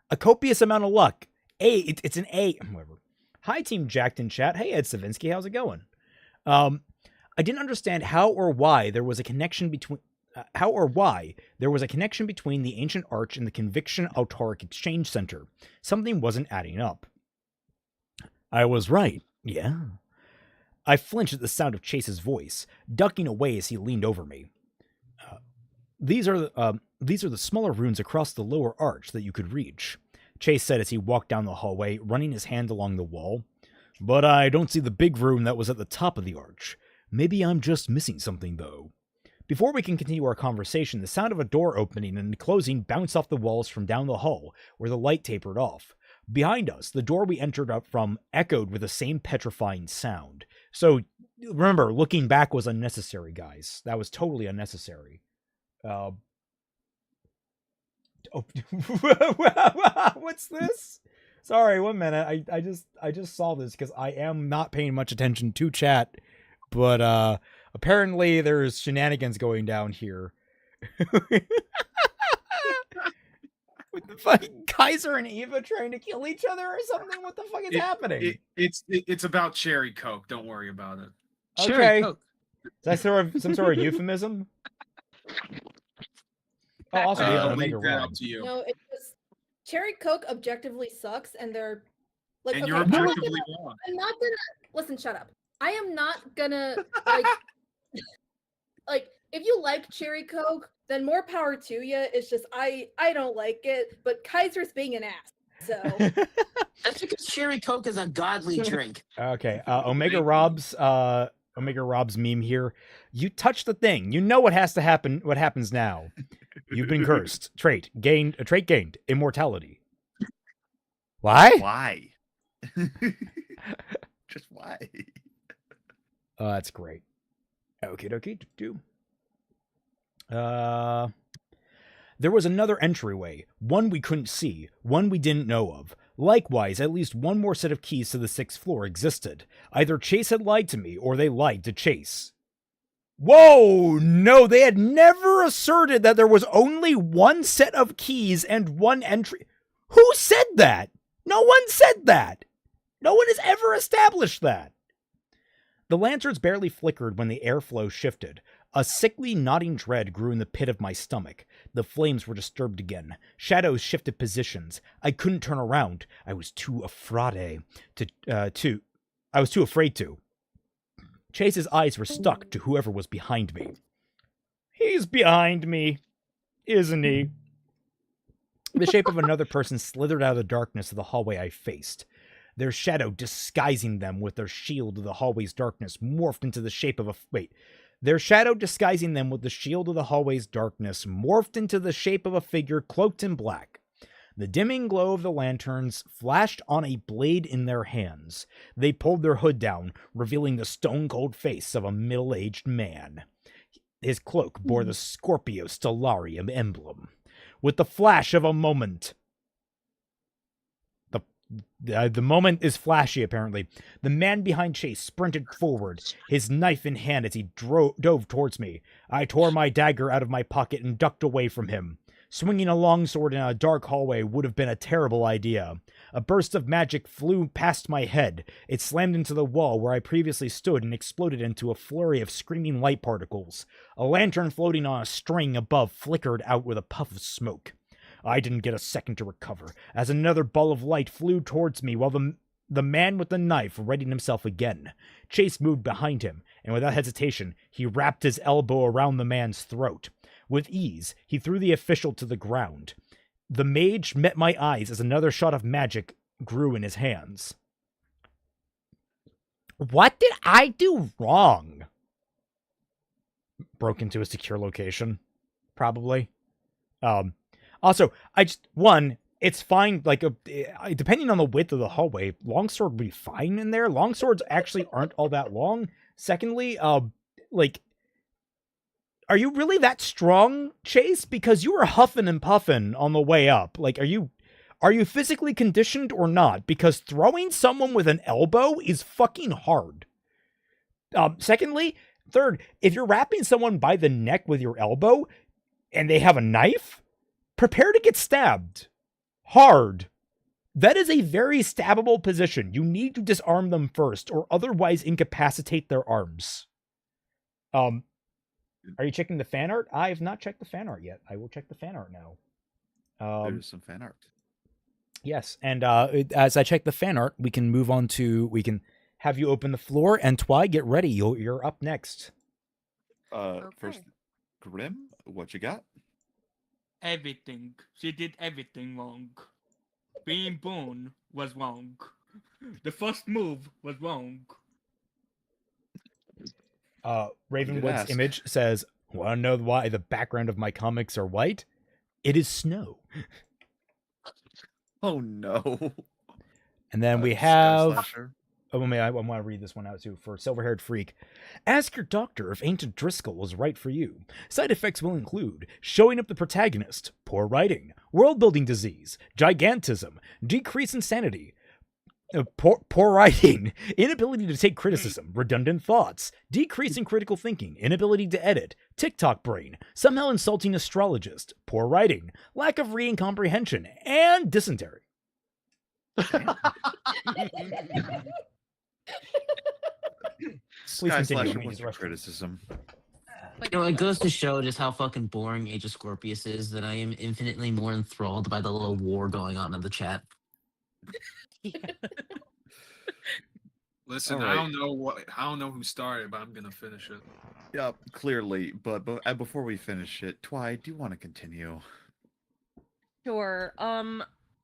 A copious amount of luck. It's an A. Whatever. Hi, Team Jacked in chat. Hey, Ed Savinsky, how's it going? I didn't understand how or why there was a connection between the ancient arch and the Conviction Autarch Exchange Center. Something wasn't adding up. I was right. Yeah. I flinched at the sound of Chase's voice, ducking away as he leaned over me. These are the smaller runes across the lower arch that you could reach, Chase said as he walked down the hallway, running his hand along the wall. But I don't see the big rune that was at the top of the arch. Maybe I'm just missing something, though. Before we can continue our conversation, the sound of a door opening and closing bounced off the walls from down the hall, where the light tapered off. Behind us, the door we entered up from echoed with the same petrifying sound. So, remember, looking back was unnecessary, guys. That was totally unnecessary. What's this? Sorry, 1 minute. I just saw this because I am not paying much attention to chat, but apparently there's shenanigans going down here. With the fucking Kaiser and Eva trying to kill each other or something? What the fuck is happening? It's about cherry coke. Don't worry about it. Okay. Is that some sort of euphemism? Oh, also we have Omega Rob. No, it's just cherry coke objectively sucks, and they're like, And okay, you're objectively wrong. I'm not gonna listen. Shut up. I am not gonna like like if you like cherry coke, then more power to you. It's just I don't like it, but Kaiser's being an ass. So That's because cherry coke is a godly drink. Okay, Omega Rob's meme here. You touch the thing. You know what has to happen. What happens now? You've been cursed. Trait gained. Immortality. Why? Why? Just why? Oh, that's great. Okie dokie. There was another entryway, one we couldn't see, one we didn't know of. Likewise, at least one more set of keys to the 6th floor existed. Either Chase had lied to me, or they lied to Chase. Whoa! No, they had never asserted that there was only one set of keys and one entry. Who said that? No one said that. No one has ever established that. The lanterns barely flickered when the airflow shifted. A sickly, knotting dread grew in the pit of my stomach. The flames were disturbed again. Shadows shifted positions. I couldn't turn around. I was too afraid to. Chase's eyes were stuck to whoever was behind me. He's behind me, isn't he? The shape of another person slithered out of the darkness of the hallway I faced. Their shadow disguising them with their shield of the hallway's darkness morphed into the shape of a... Their shadow disguising them with the shield of the hallway's darkness morphed into the shape of a figure cloaked in black. The dimming glow of the lanterns flashed on a blade in their hands. They pulled their hood down, revealing the stone-cold face of a middle-aged man. His cloak bore the Scorpio Stellarium emblem. With the flash of a moment... The moment is flashy, apparently. The man behind Chase sprinted forward, his knife in hand as he dove towards me. I tore my dagger out of my pocket and ducked away from him. Swinging a longsword in a dark hallway would have been a terrible idea. A burst of magic flew past my head. It slammed into the wall where I previously stood and exploded into a flurry of screaming light particles. A lantern floating on a string above flickered out with a puff of smoke. I didn't get a second to recover, as another ball of light flew towards me while the man with the knife readied himself again. Chase moved behind him, and without hesitation, he wrapped his elbow around the man's throat. With ease, he threw the official to the ground. The mage met my eyes as another shot of magic grew in his hands. What did I do wrong? Broke into a secure location, probably. Also, it's fine, like, depending on the width of the hallway, longsword would be fine in there. Longswords actually aren't all that long. Secondly, like, are you really that strong, Chase? Because you were huffing and puffing on the way up. Like, are you physically conditioned or not? Because throwing someone with an elbow is fucking hard. Third, if you're wrapping someone by the neck with your elbow and they have a knife, prepare to get stabbed. Hard. That is a very stabbable position. You need to disarm them first, or otherwise incapacitate their arms. Are you checking the fan art? I have not checked the fan art yet. I will check the fan art now. There's some fan art. Yes, and as I check the fan art, we can move on to... We can have you open the floor, and Twy, get ready. You're up next. First, Grim, what you got? Everything. She did everything wrong. Being born was wrong. The first move was wrong. Ravenwood's ask. image says, "Want to know why the background of my comics are white? It is snow." Oh no. And then we Sky have. Slasher. Oh, I want to read this one out too. For Silver-Haired Freak, ask your doctor if Ancient Driscoll is right for you. Side effects will include showing up the protagonist, poor writing, world-building disease, gigantism, decrease in sanity, poor writing, inability to take criticism, redundant thoughts, decrease in critical thinking, inability to edit, TikTok brain, somehow insulting astrologist, poor writing, lack of reading comprehension, and dysentery. Please Sky continue. Slasher Let me what's use your the restroom. criticism? It goes to show just how fucking boring Age of Scorpius is that I am infinitely more enthralled by the little war going on in the chat. Listen, All I right. don't know who started, but I'm gonna finish it. Yeah, clearly. But before we finish it, Twy, do you want to continue? Sure.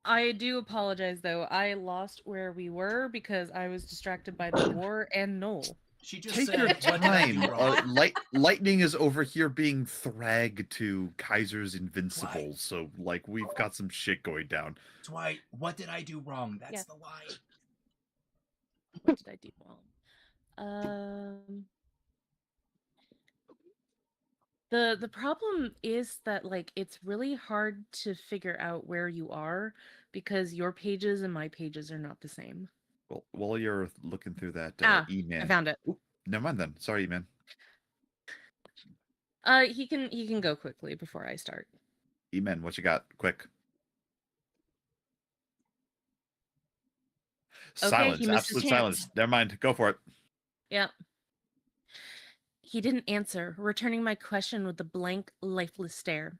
I do apologize though. I lost where we were because I was distracted by the war and Noel. She just Take said, your "What did I do time. wrong?" Lightning is over here being thrag to Kaiser's Invincible, so like we've got some shit going down. Dwight, what did I do wrong? That's Yeah. the lie. What did I do wrong? The problem is that like it's really hard to figure out where you are because your pages and my pages are not the same. Well, while you're looking through that E-Man. I found it. Oop, never mind then. Sorry, E-Man. He can go quickly before I start. E-Man, what you got? Quick. Okay, Silence. he missed his Absolute chance. silence. Never mind. Go for it. Yep. He didn't answer, returning my question with a blank, lifeless stare.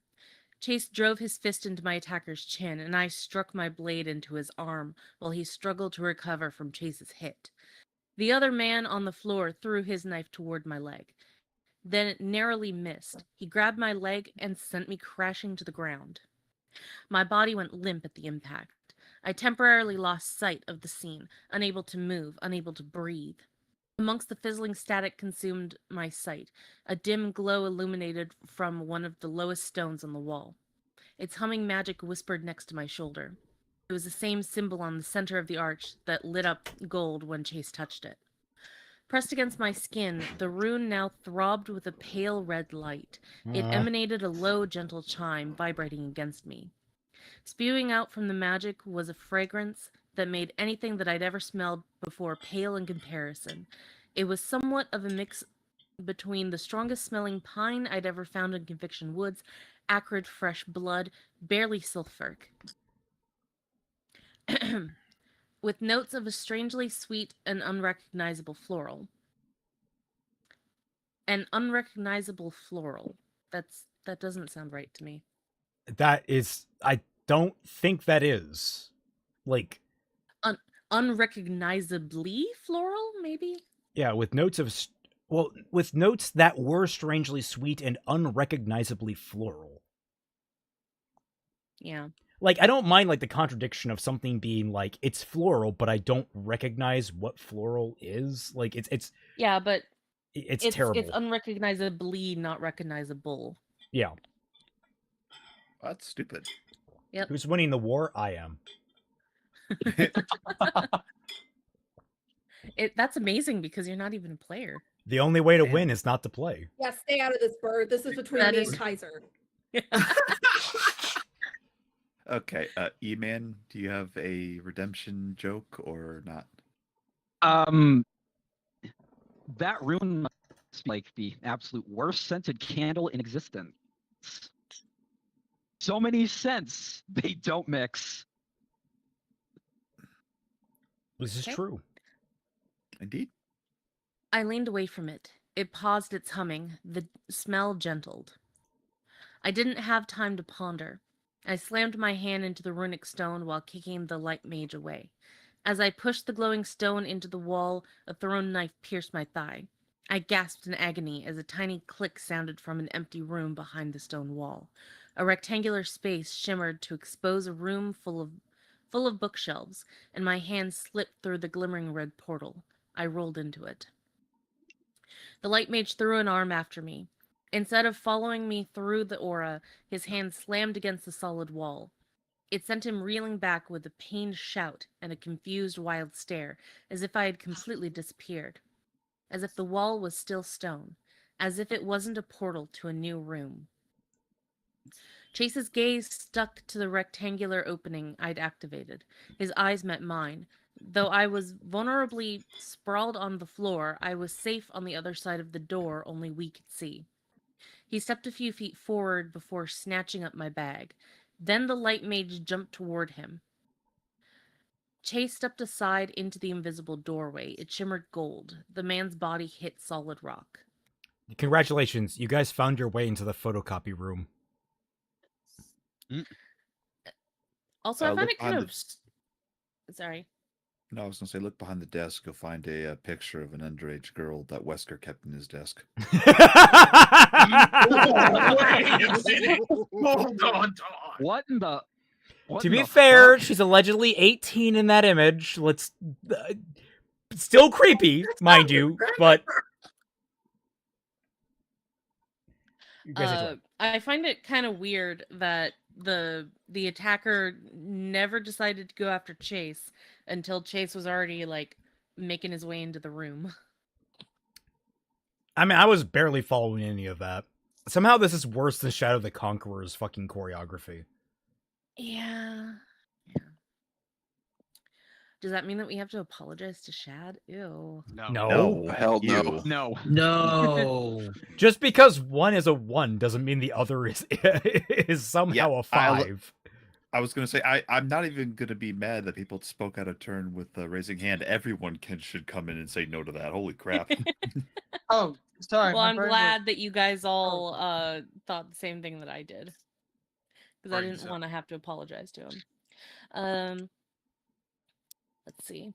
Chase drove his fist into my attacker's chin, and I struck my blade into his arm while he struggled to recover from Chase's hit. The other man on the floor threw his knife toward my leg. Then it narrowly missed. He grabbed my leg and sent me crashing to the ground. My body went limp at the impact. I temporarily lost sight of the scene, unable to move, unable to breathe. Amongst the fizzling static consumed my sight, a dim glow illuminated from one of the lowest stones on the wall. Its humming magic whispered next to my shoulder. It was the same symbol on the center of the arch that lit up gold when Chase touched it. Pressed against my skin, the rune now throbbed with a pale red light. It emanated a low, gentle chime vibrating against me. Spewing out from the magic was a fragrance that made anything that I'd ever smelled before pale in comparison. It was somewhat of a mix between the strongest smelling pine I'd ever found in Conviction Woods, acrid fresh blood, barely sulfuric, with notes of a strangely sweet and unrecognizable floral. An unrecognizable floral. That doesn't sound right to me. That is, I don't think that is. Like, unrecognizably floral, maybe? Yeah, with notes of, with notes that were strangely sweet and unrecognizably floral. Yeah. Like, I don't mind, like, the contradiction of something being, like, it's floral, but I don't recognize what floral is. Like, it's... Yeah, but... It's terrible. It's unrecognizably not recognizable. Yeah. That's stupid. Yep. Who's winning the war? I am. That's amazing because you're not even a player. The only way to win is not to play. Yeah, stay out of this, Bird. This is between me and Kaiser. Okay, E-Man, do you have a redemption joke or not? That rune must be like the absolute worst scented candle in existence. So many scents, they don't mix. This is true. Indeed. I leaned away from it. It paused its humming. The smell gentled. I didn't have time to ponder. I slammed my hand into the runic stone while kicking the light mage away. As I pushed the glowing stone into the wall, a thrown knife pierced my thigh. I gasped in agony as a tiny click sounded from an empty room behind the stone wall. A rectangular space shimmered to expose a room full of bookshelves, and my hand slipped through the glimmering red portal. I rolled into it. The light mage threw an arm after me. Instead of following me through the aura, his hand slammed against the solid wall. It sent him reeling back with a pained shout and a confused, wild stare, as if I had completely disappeared. As if the wall was still stone. As if it wasn't a portal to a new room. Chase's gaze stuck to the rectangular opening I'd activated. His eyes met mine. Though I was vulnerably sprawled on the floor, I was safe on the other side of the door only we could see. He stepped a few feet forward before snatching up my bag. Then the light mage jumped toward him. Chase stepped aside into the invisible doorway. It shimmered gold. The man's body hit solid rock. Congratulations, you guys found your way into the photocopy room. Also, I find it kind of... Sorry. No, I was going to say, look behind the desk. You'll find a picture of an underage girl that Wesker kept in his desk. What in the... To be fair, she's allegedly 18 in that image. Let's... still creepy, mind you, but... I find it kind of weird that the attacker never decided to go after Chase until Chase was already like making his way into the room. I mean, I was barely following any of that. Somehow this is worse than Shadow the Conqueror's fucking choreography. Yeah. Does that mean that we have to apologize to Shad? Ew. No. Hell no. No. No. Just because one is a 1 doesn't mean the other is somehow a 5. I was going to say, I'm not even going to be mad that people spoke out of turn with the raising hand. Everyone should come in and say no to that. Holy crap. Oh, sorry. Well, my I'm brain glad that you guys all thought the same thing that I did. Because I Brain didn't cell. want to have to apologize to him. Let's see.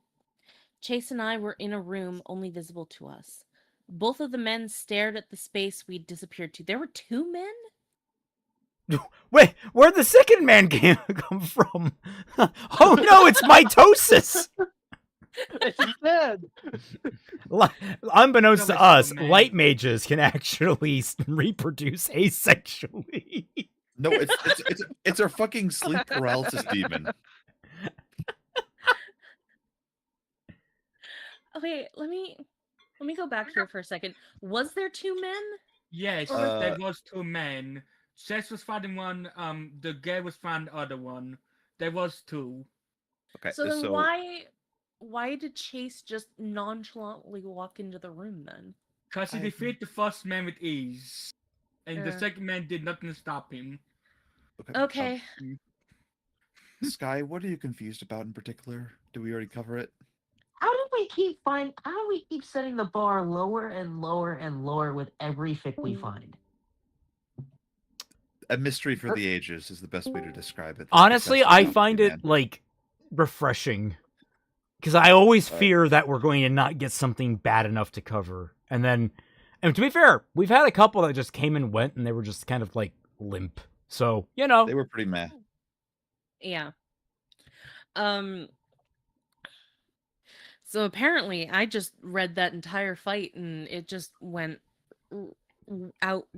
Chase and I were in a room only visible to us. Both of the men stared at the space we'd disappeared to. There were 2 men? Wait, where'd the second man come from? Oh no, it's mitosis! It's dead. Unbeknownst to No, us, it's a man. light mages can actually reproduce asexually. No, it's our fucking sleep paralysis demon. Okay, let me go back here for a second. Was there 2 men? Yes, Uh, there was 2 men. Chase was fighting one. The guy was fighting the other one. There was 2. Okay, So then why did Chase just nonchalantly walk into the room then? Because he defeated the first man with ease. And the Yeah. second man did nothing to stop him. Okay. Sky, what are you confused about in particular? Did we already cover it? How do we keep setting the bar lower and lower and lower with every fic we find? A mystery for the ages is the best way to describe it. Honestly, That's I not find too it bad. like refreshing. Because I always fear that we're going to not get something bad enough to cover. And to be fair, we've had a couple that just came and went and they were just kind of like limp. So, They were pretty meh. Yeah. So apparently I just read that entire fight and it just went out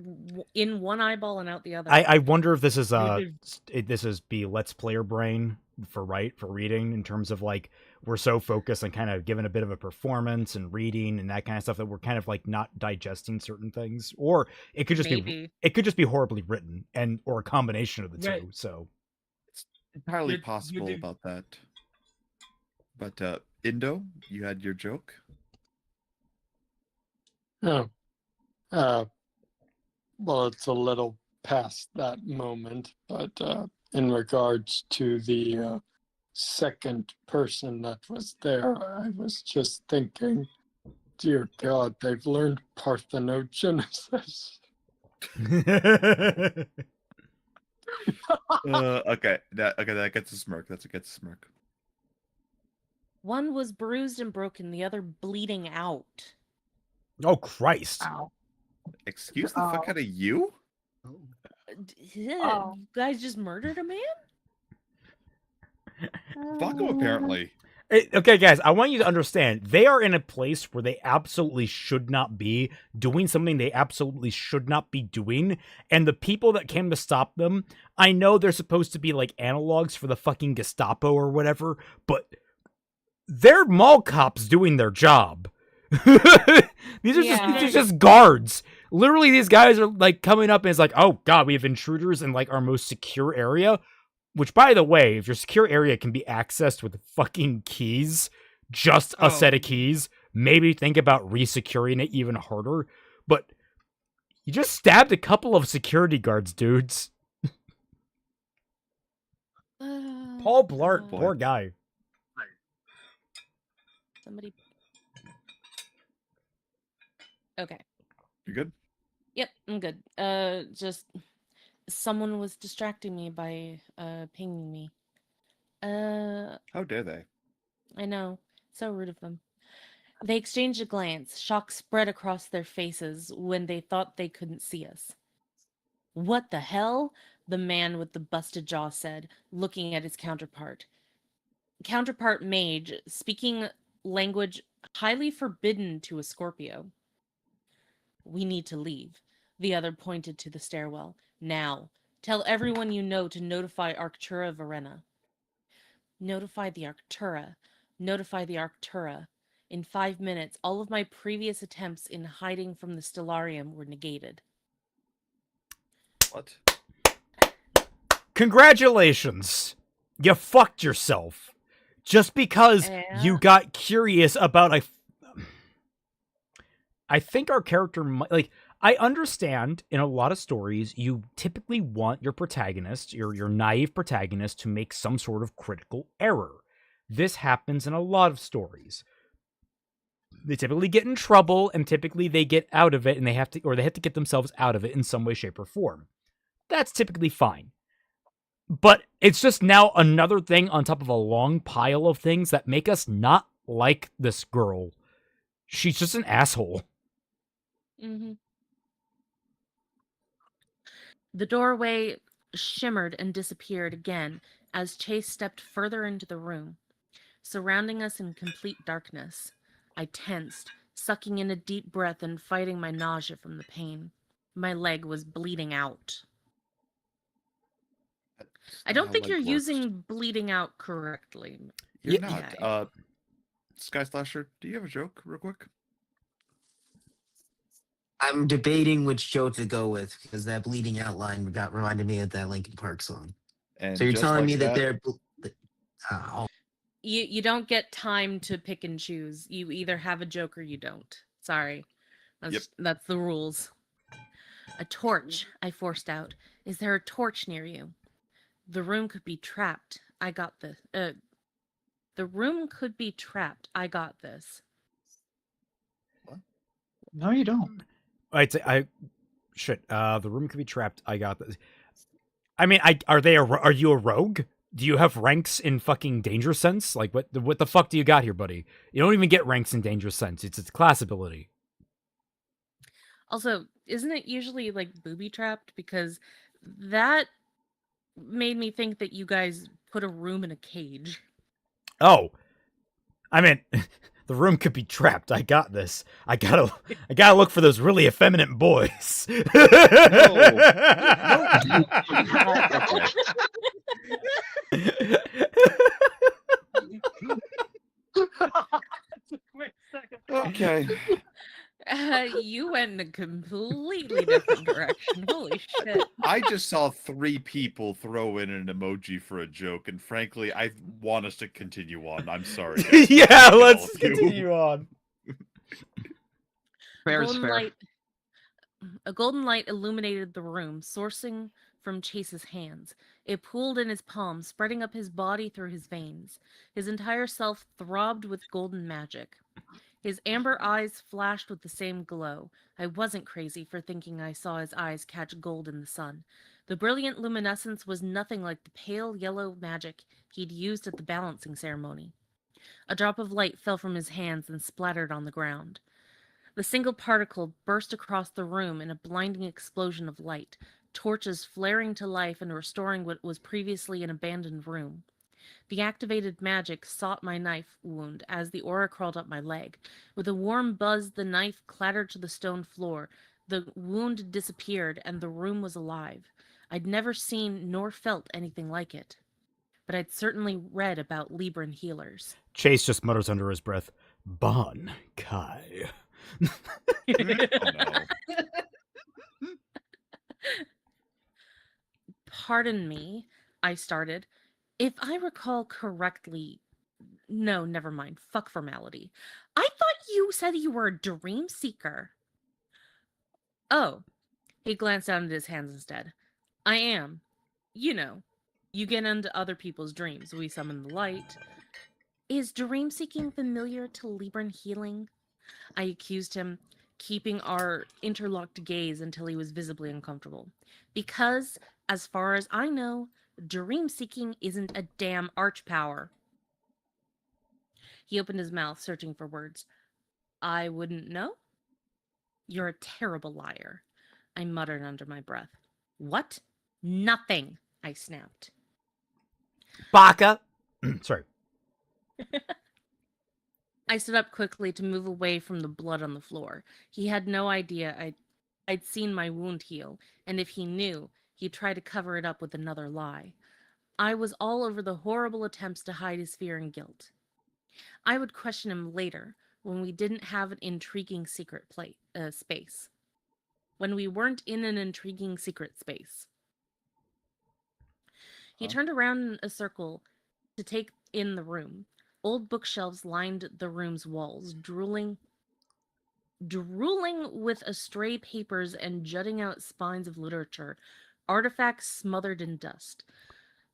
in one eyeball and out the other. I wonder if this is did. this is be Let's Player brain for reading, in terms of like we're so focused on kind of giving a bit of a performance and reading and that kind of stuff that we're kind of like not digesting certain things, or it could just be horribly written or a combination of the Right. two. So It's entirely You possible did. about that. But Indo, you had your joke. Oh. Well, it's a little past that moment, but in regards to the second person that was there, I was just thinking, dear God, they've learned parthenogenesis. Okay, that gets a smirk. That gets a smirk. One was bruised and broken, the other bleeding out. Oh Christ! Ow. Excuse the fuck out of you? You guys just murdered a man? Fuck him, apparently. Okay, guys, I want you to understand. They are in a place where they absolutely should not be doing something they absolutely should not be doing. And the people that came to stop them, I know they're supposed to be like analogs for the fucking Gestapo or whatever, but they're mall cops doing their job. these are just guards. Literally, these guys are like coming up and it's like, oh god, we have intruders in like our most secure area. Which, by the way, if your secure area can be accessed with fucking keys, just a set of keys, maybe think about resecuring it even harder. But you just stabbed a couple of security guards, dudes. Paul Blart, poor guy. Somebody. Okay. You good? Yep, I'm good. Just someone was distracting me by pinging me. How dare they? I know. So rude of them. They exchanged a glance. Shock spread across their faces when they thought they couldn't see us. What the hell? The man with the busted jaw said, looking at his counterpart. Counterpart mage, speaking language highly forbidden to a Scorpio. We need to leave. The other pointed to the stairwell. Now, tell everyone you know to notify Arctura Verena. Notify the Arctura. Notify the Arctura. In 5 minutes, all of my previous attempts in hiding from the Stellarium were negated. What? Congratulations. You fucked yourself. Just because you got curious about I think our character might, like, I understand in a lot of stories, you typically want your protagonist, your naive protagonist, to make some sort of critical error. This happens in a lot of stories. They typically get in trouble, and typically they get out of it, and they have to get themselves out of it in some way, shape, or form. That's typically fine. But it's just now another thing on top of a long pile of things that make us not like this girl. She's just an asshole. Mm-hmm. The doorway shimmered and disappeared again as Chase stepped further into the room, surrounding us in complete darkness. I tensed, sucking in a deep breath and fighting my nausea from the pain. My leg was bleeding out. I don't think you're using bleeding out correctly. You're not. Sky Slasher, do you have a joke real quick? I'm debating which joke to go with because that bleeding out line reminded me of that Linkin Park song. And so you're just telling like me that that- they're. You don't get time to pick and choose. You either have a joke or you don't. Sorry. That's the rules. A torch, I forced out. Is there a torch near you? The room could be trapped. I got this. The room could be trapped. I got this. What? No, you don't. The room could be trapped. I got this. I mean, are you a rogue? Do you have ranks in fucking Danger Sense? Like, what the fuck do you got here, buddy? You don't even get ranks in Danger Sense. It's a class ability. Also, isn't it usually like booby trapped? Because that made me think that you guys put a room in a cage. Oh, I mean, the room could be trapped. I got this. I gotta look for those really effeminate boys. Okay. You went in a completely different direction. Holy shit. I just saw 3 people throw in an emoji for a joke, and frankly, I want us to continue on. I'm sorry. Guys. Yeah, let's continue on. Fair is fair. A golden light illuminated the room, sourcing from Chase's hands. It pooled in his palm, spreading up his body through his veins. His entire self throbbed with golden magic. His amber eyes flashed with the same glow. I wasn't crazy for thinking I saw his eyes catch gold in the sun. The brilliant luminescence was nothing like the pale yellow magic he'd used at the balancing ceremony. A drop of light fell from his hands and splattered on the ground. The single particle burst across the room in a blinding explosion of light, torches flaring to life and restoring what was previously an abandoned room. The activated magic sought my knife wound as the aura crawled up my leg. With a warm buzz, the knife clattered to the stone floor. The wound disappeared, and the room was alive. I'd never seen nor felt anything like it. But I'd certainly read about Libran healers. Chase just mutters under his breath, Bon Kai. Pardon me, I started. If I recall correctly... No, never mind. Fuck formality. I thought you said you were a dream seeker. Oh. He glanced down at his hands instead. I am. You know. You get into other people's dreams. We summon the light. Is dream seeking familiar to Libran healing? I accused him, keeping our interlocked gaze until he was visibly uncomfortable. Because, as far as I know, dream seeking isn't a damn arch power. He opened his mouth, searching for words. I wouldn't know? You're a terrible liar, I muttered under my breath. What? Nothing, I snapped. Baka! Sorry. I stood up quickly to move away from the blood on the floor. He had no idea I'd seen my wound heal, and if he knew, he'd try to cover it up with another lie. I was all over the horrible attempts to hide his fear and guilt. I would question him later, when we didn't have an intriguing secret space. When we weren't in an intriguing secret space. He turned around in a circle to take in the room. Old bookshelves lined the room's walls, drooling with astray papers and jutting out spines of literature, artifacts smothered in dust.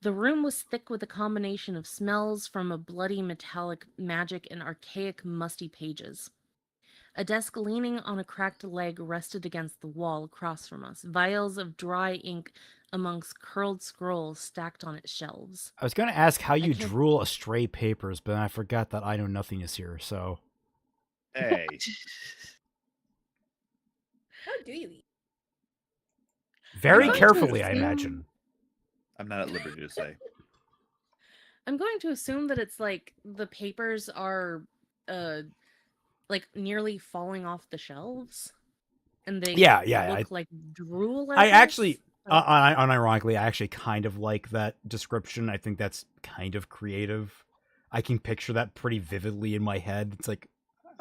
The room was thick with a combination of smells from a bloody metallic magic and archaic musty pages. A desk leaning on a cracked leg rested against the wall across from us, vials of dry ink amongst curled scrolls stacked on its shelves. I was going to ask how you drool astray papers, but I forgot that I know nothing is here, so... Hey. How do you eat? Very carefully, I imagine. I'm not at liberty to say. I'm going to assume that it's like the papers are like nearly falling off the shelves, and they look like drool. I actually, unironically, I actually kind of like that description. I think that's kind of creative. I can picture that pretty vividly in my head. It's like,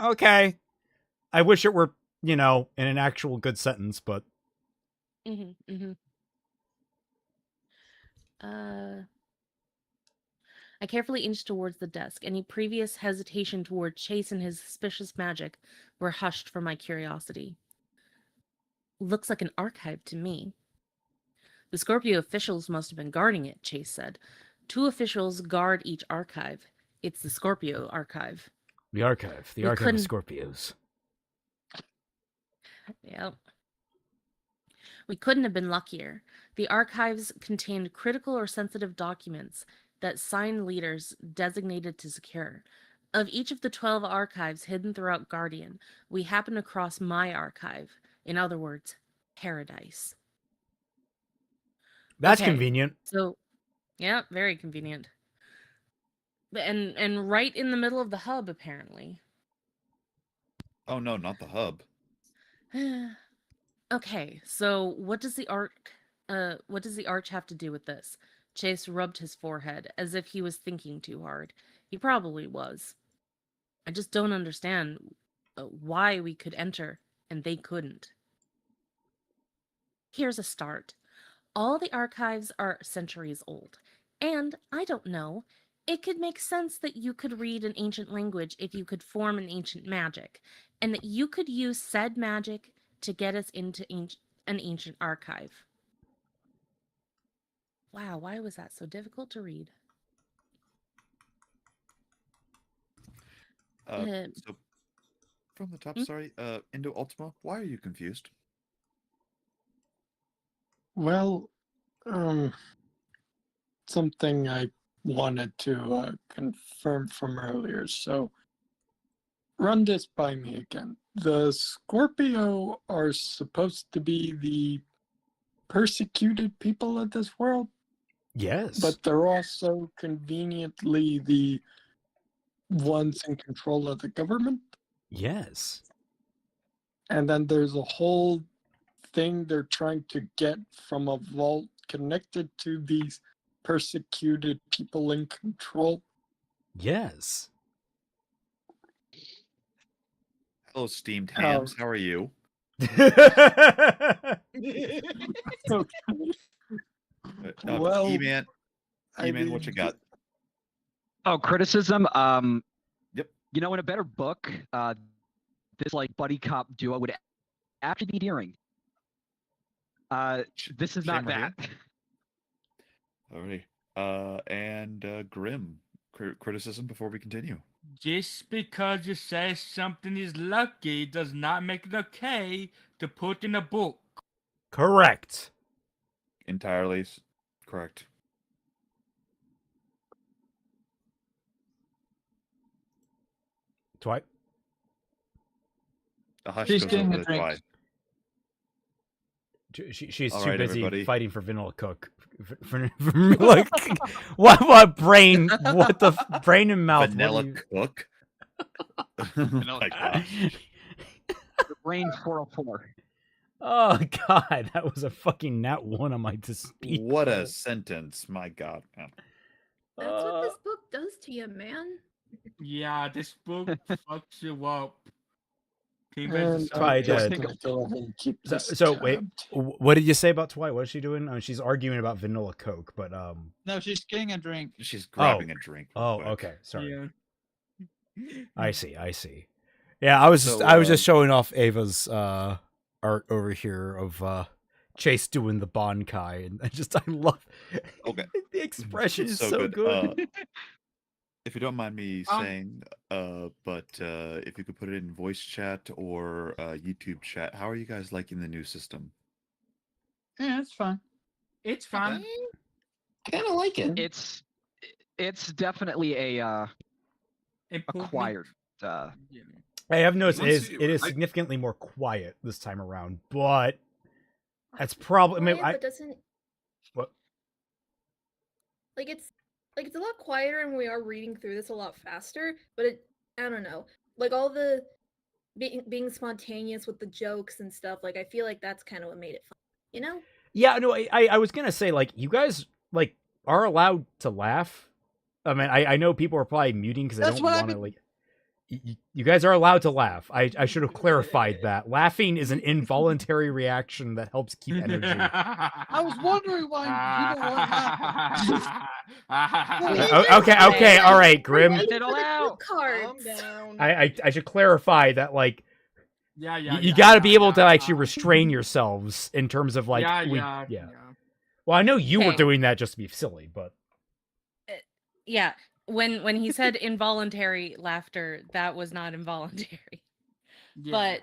okay, I wish it were, in an actual good sentence, but. I carefully inched towards the desk. Any previous hesitation toward Chase and his suspicious magic were hushed for my curiosity. Looks like an archive to me. The Scorpio officials must have been guarding it, Chase said. 2 officials guard each archive. It's the Scorpio archive. The archive of Scorpios. Yep. We couldn't have been luckier. The archives contained critical or sensitive documents that sign leaders designated to secure. Of each of the 12 archives hidden throughout Guardian, we happened across my archive. In other words, paradise. That's convenient. So, yeah, very convenient. And right in the middle of the hub, apparently. Oh no, not the hub. Okay, so what does the arch have to do with this? Chase rubbed his forehead, as if he was thinking too hard. He probably was. I just don't understand why we could enter, and they couldn't. Here's a start. All the archives are centuries old, and, I don't know, it could make sense that you could read an ancient language if you could form an ancient magic, and that you could use said magic to get us into an ancient archive. Wow, why was that so difficult to read? So, from the top, sorry, Indo Ultima, why are you confused? Well, something I wanted to confirm from earlier, so run this by me again. The Scorpio are supposed to be the persecuted people of this world? Yes. But they're also conveniently the ones in control of the government. Yes. And then there's a whole thing they're trying to get from a vault connected to these persecuted people in control. Yes. Hello, steamed hams. How are you? Well, E-Man, I E-Man, what you got? Oh, criticism. Yep. You know, in a better book, this like buddy cop duo would actually be endearing. This is not Shame right that. Alrighty. And Grim, criticism before we continue. Just because you say something is lucky does not make it okay to put in a book. Correct. Entirely correct. Dwight? The hush She's goes getting over a the drink. Dwight. She's All too right, busy everybody. fighting for Vanilla Cook. Like, what brain? What the brain and mouth? Vanilla what Cook? Oh my gosh. The brain 404. Oh god, that was a fucking nat 1 on my to speak. What a sentence. My God, man. That's what this book does to you, man. Yeah, this book fucks you up. Team And versus Twilight just did. gonna go ahead and keep So, this wait, tabbed. what did you say about Twilight? What is she doing? She's arguing about Vanilla Coke, but No, she's getting a drink. She's grabbing a drink. real Oh, quick. okay. Sorry. Yeah. I see. Yeah, I was So, just showing off Ava's art over here of Chase doing the Bankai, and I love Okay. the expression is So so good. good. If you don't mind me saying, but if you could put it in voice chat or YouTube chat, how are you guys liking the new system? Yeah, it's fine. It's fine. I kind of like it. It's definitely a Improvement. acquired. Yeah. I have noticed Once it is significantly more quiet this time around, but that's probably. I mean, Quiet, but doesn't what? like it's a lot quieter, and we are reading through this a lot faster. But I don't know, like all the being spontaneous with the jokes and stuff. Like I feel like that's kind of what made it fun, you know? Yeah, no, I was gonna say, like, you guys like are allowed to laugh. I mean, I know people are probably muting because they That's don't what I've want to been- like. You guys are allowed to laugh. I should have clarified that. Laughing is an involuntary reaction that helps keep energy. I was wondering why people weren't laughing. Okay, all right, Grim. Wait it all for the out. cue cards. Calm down. I should clarify that, like, Yeah. you got to be able to actually restrain yourselves in terms of like, Yeah. Well, I know you were Okay. doing that just to be silly, but Yeah, when he said involuntary laughter, that was not involuntary. But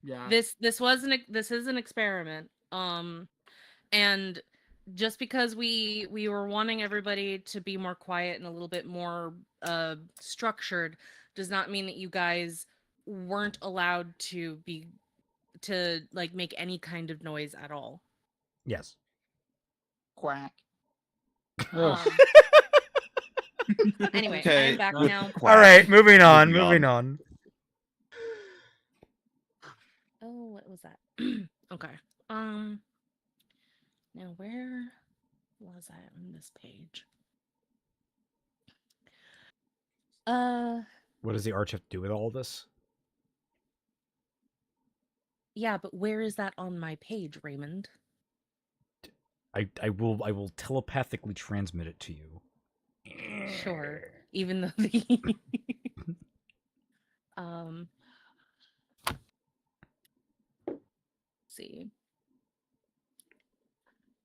yeah. this is an experiment. And just because we were wanting everybody to be more quiet and a little bit more structured does not mean that you guys weren't allowed to like make any kind of noise at all. yes. Quack. Um, anyway, Okay, I'm back with now. quack. All right, moving on. Moving Oh, what was that? Okay. Now where was I on this page? What does the arch have to do with all this? Yeah, but where is that on my page, Raymond? I will telepathically transmit it to you. Sure. Even though the let's see.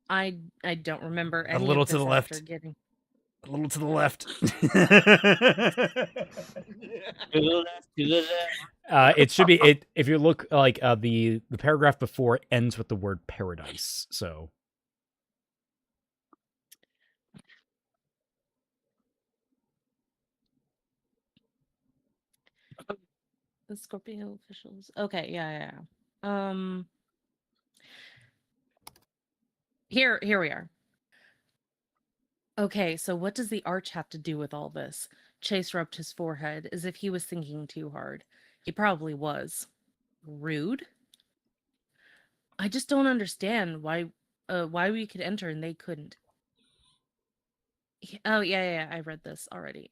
I don't remember any little of to the this after left. getting A little to the left. It should be it if you look like the paragraph before it ends with the word paradise. So the Scorpio officials. Okay, yeah. Here we are. Okay, so what does the arch have to do with all this? Chase rubbed his forehead as if he was thinking too hard. He probably was. Rude? I just don't understand why we could enter and they couldn't. Oh, yeah, I read this already.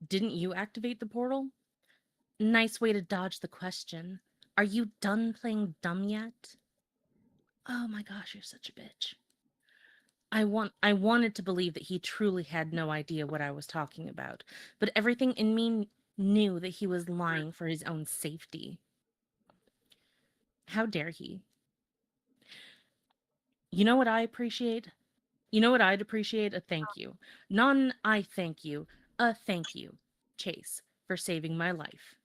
Didn't you activate the portal? Nice way to dodge the question. Are you done playing dumb yet? Oh my gosh, you're such a bitch. I wanted to believe that he truly had no idea what I was talking about, but everything in me knew that he was lying for his own safety. How dare he? You know what I appreciate? You know what I'd appreciate? A thank you. Not I thank you. A thank you, Chase, for saving my life.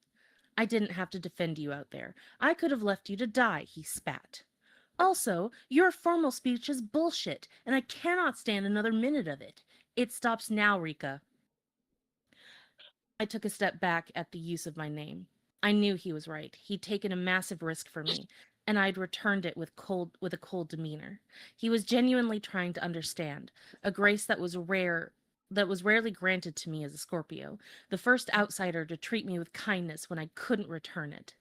I didn't have to defend you out there. I could have left you to die, he spat. Also, your formal speech is bullshit, and I cannot stand another minute of it. It stops now, Rika. I took a step back at the use of my name. I knew he was right. He'd taken a massive risk for me, and I'd returned it with a cold demeanor. He was genuinely trying to understand, a grace that was rarely granted to me as a Scorpio, the first outsider to treat me with kindness when I couldn't return it.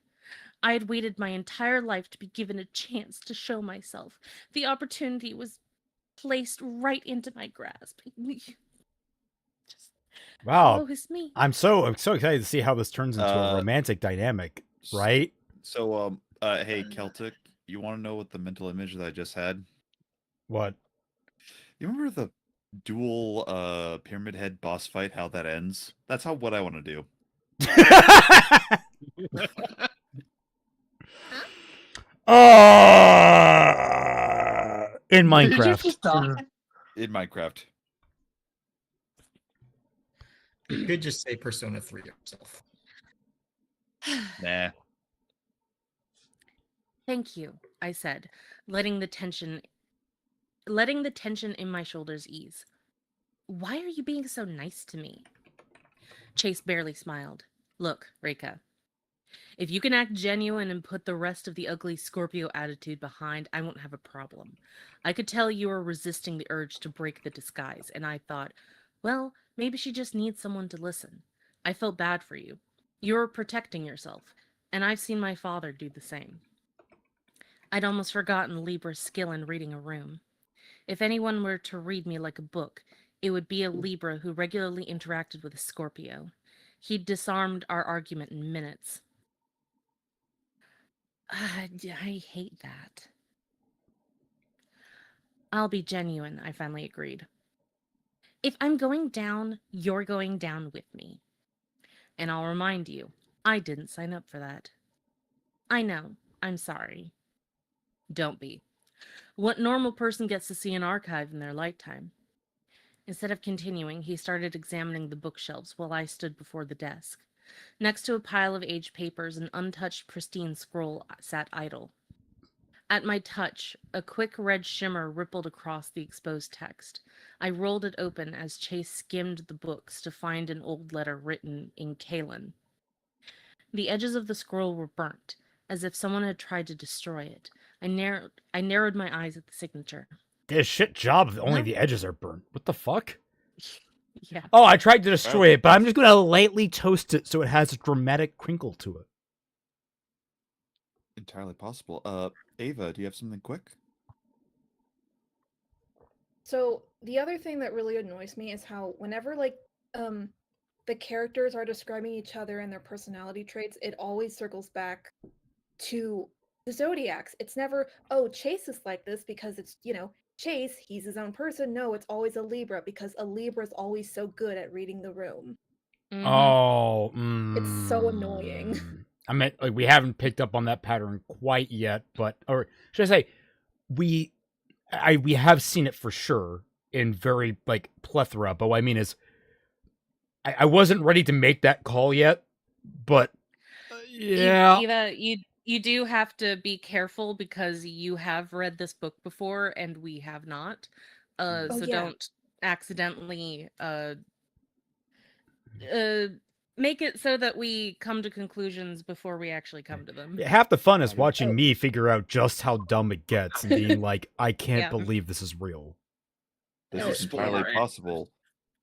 I had waited my entire life to be given a chance to show myself. The opportunity was placed right into my grasp. Wow. Woe is me. I'm so excited to see how this turns into a romantic dynamic, right? So, hey, Celtic, you want to know what the mental image that I just had? What? You remember the dual Pyramid Head boss fight, how that ends? That's what I want to do. In Minecraft. In Minecraft. You could just say Persona 3 yourself. Nah. Thank you, I said, letting the tension in my shoulders ease. Why are you being so nice to me? Chase barely smiled. Look, Rika, if you can act genuine and put the rest of the ugly Scorpio attitude behind, I won't have a problem. I could tell you were resisting the urge to break the disguise, and I thought, well, maybe she just needs someone to listen. I felt bad for you. You're protecting yourself, and I've seen my father do the same. I'd almost forgotten Libra's skill in reading a room. If anyone were to read me like a book, it would be a Libra who regularly interacted with a Scorpio. He'd disarmed our argument in minutes. I hate that. I'll be genuine, I finally agreed. If I'm going down, you're going down with me. And I'll remind you, I didn't sign up for that. I know, I'm sorry. Don't be. What normal person gets to see an archive in their lifetime? Instead of continuing, he started examining the bookshelves while I stood before the desk. Next to a pile of aged papers, an untouched, pristine scroll sat idle. At my touch, a quick red shimmer rippled across the exposed text. I rolled it open as Chase skimmed the books to find an old letter written in Kalen. The edges of the scroll were burnt, as if someone had tried to destroy it. I narrowed my eyes at the signature. Did a shit job if only the edges are burnt. What the fuck? Yeah. Oh, I tried to destroy it, but I'm just going to lightly toast it so it has a dramatic crinkle to it. Entirely possible. Ava, do you have something quick? So the other thing that really annoys me is how whenever the characters are describing each other and their personality traits, it always circles back to the zodiacs. It's never, oh, Chase is like this because it's, Chase, he's his own person. No, it's always a Libra because a Libra is always so good at reading the room. Mm-hmm. Oh, it's so annoying. I mean, we haven't picked up on that pattern quite yet, or should I say, we have seen it for sure in very plethora. But what I mean is, I wasn't ready to make that call yet, but yeah, Eva, you do have to be careful because you have read this book before and we have not. So don't accidentally make it so that we come to conclusions before we actually come to them. Yeah, half the fun is watching me figure out just how dumb it gets and being like, I can't Yeah. believe this is real. This No, is entirely spoiler possible.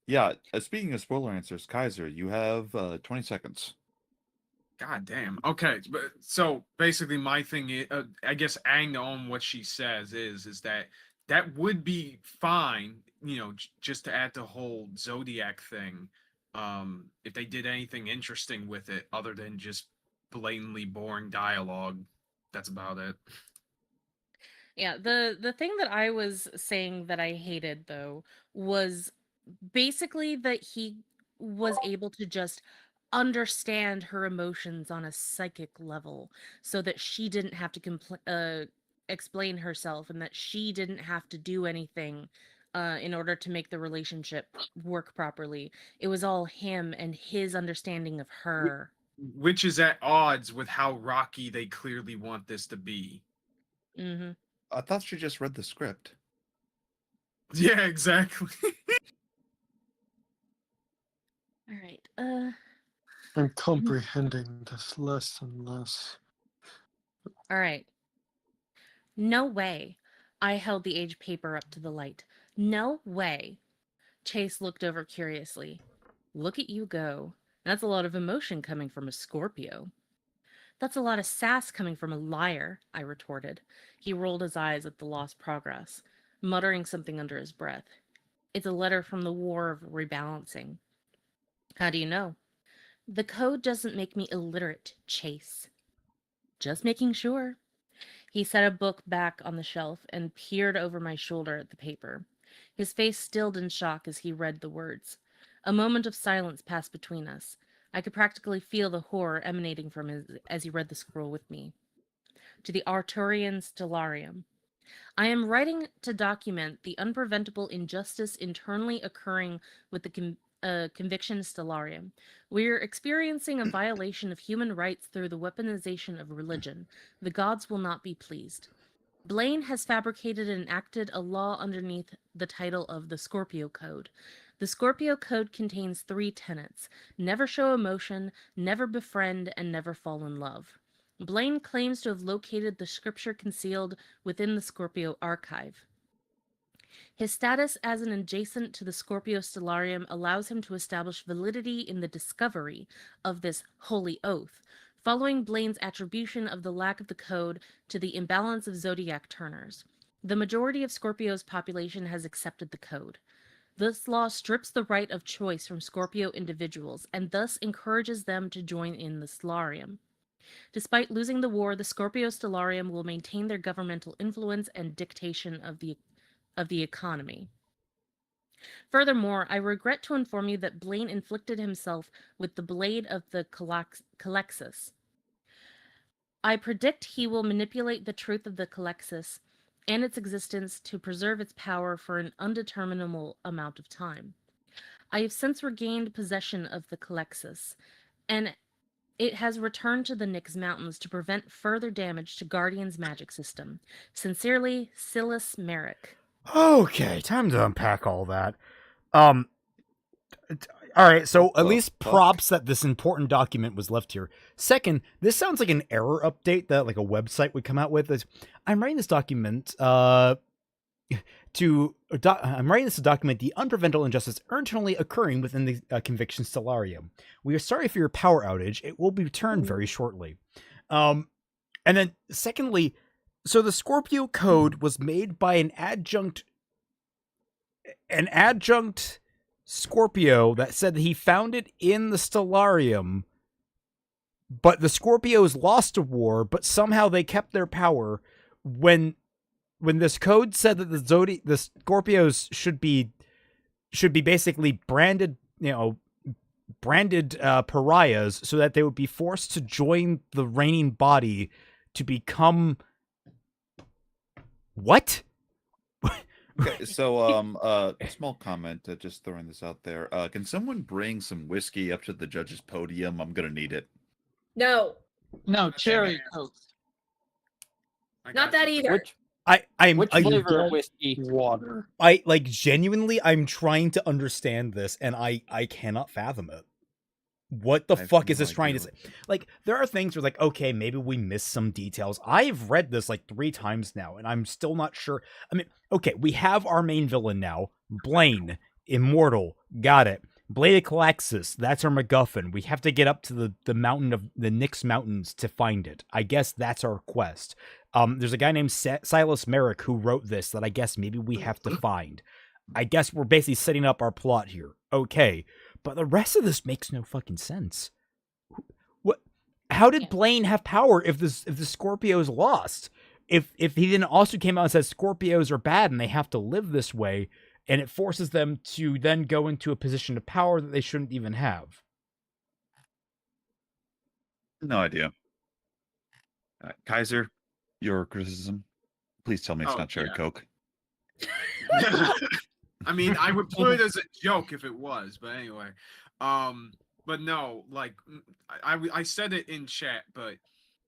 Yeah, speaking of spoiler answers, Kaiser, you have 20 seconds. God damn. Okay, but so basically, my thing is, I guess, adding on what she says is that would be fine, just to add the whole Zodiac thing. If they did anything interesting with it, other than just blatantly boring dialogue, that's about it. Yeah, the thing that I was saying that I hated though was basically that he was able to just understand her emotions on a psychic level so that she didn't have to explain herself and that she didn't have to do anything in order to make the relationship work properly. It was all him and his understanding of her. Which is at odds with how rocky they clearly want this to be. Mm-hmm. I thought she just read the script. Yeah, exactly. All right. I'm comprehending this less and less. All right. No way. I held the age paper up to the light. No way. Chase looked over curiously. Look at you go. That's a lot of emotion coming from a Scorpio. That's a lot of sass coming from a liar, I retorted. He rolled his eyes at the lost progress, muttering something under his breath. It's a letter from the War of Rebalancing. How do you know? The code doesn't make me illiterate, Chase. Just making sure. He set a book back on the shelf and peered over my shoulder at the paper. His face stilled in shock as he read the words. A moment of silence passed between us. I could practically feel the horror emanating from him as he read the scroll with me. To the Arturian Stellarium. I am writing to document the unpreventable injustice internally occurring with the Conviction Stellarium. We're experiencing a violation of human rights through the weaponization of religion. The gods will not be pleased. Blaine has fabricated and enacted a law underneath the title of the Scorpio Code. The Scorpio Code contains 3 tenets: never show emotion, never befriend, and never fall in love. Blaine claims to have located the scripture concealed within the Scorpio archive. His status as an adjacent to the Scorpio Stellarium allows him to establish validity in the discovery of this holy oath, following Blaine's attribution of the lack of the code to the imbalance of zodiac turners. The majority of Scorpio's population has accepted the code. This law strips the right of choice from Scorpio individuals and thus encourages them to join in the Stellarium. Despite losing the war, the Scorpio Stellarium will maintain their governmental influence and dictation of the economy. Furthermore, I regret to inform you that Blaine inflicted himself with the blade of the Calexis. I predict he will manipulate the truth of the Calexis and its existence to preserve its power for an undeterminable amount of time. I have since regained possession of the Calexis, and it has returned to the Nyx Mountains to prevent further damage to Guardian's magic system. Sincerely, Silas Merrick. Okay, time to unpack all that. All right, so at least props that this important document was left here. Second, this sounds like an error update that like a website would come out with. I'm writing this document I'm writing this to document the unpreventable injustice internally occurring within the Conviction Stellarium. We are sorry for your power outage. It will be returned very shortly. And then secondly, so the Scorpio Code was made by an adjunct Scorpio that said that he found it in the Stellarium, but the Scorpios lost a war, but somehow they kept their power when this code said that the Scorpios should be basically branded pariahs so that they would be forced to join the reigning body to become what? Okay, so small comment, just throwing this out there. Can someone bring some whiskey up to the judge's podium? I'm gonna need it. No, No, cherry Coke. not that either. Which flavor of whiskey? Water. Genuinely, I'm trying to understand this and I cannot fathom it. what the I have fuck is no this trying to idea say? Like, there are things where, like, okay, maybe we missed some details. I've read this like 3 times now, and I'm still not sure. I mean, okay, we have our main villain now, Blaine, immortal, got it. Blade of Calaxis, that's our MacGuffin. We have to get up to the mountain of the Nyx Mountains to find it. I guess that's our quest. There's a guy named Silas Merrick who wrote this that I guess maybe we have to find. I guess we're basically setting up our plot here. Okay. But the rest of this makes no fucking sense. What? How did Blaine have power if the Scorpios lost? If he then also came out and said Scorpios are bad and they have to live this way, and it forces them to then go into a position of power that they shouldn't even have. No idea. Kaiser, your criticism. Please tell me it's not cherry Coke. I mean, I would put it as a joke if it was, but anyway. But no, like I said it in chat, but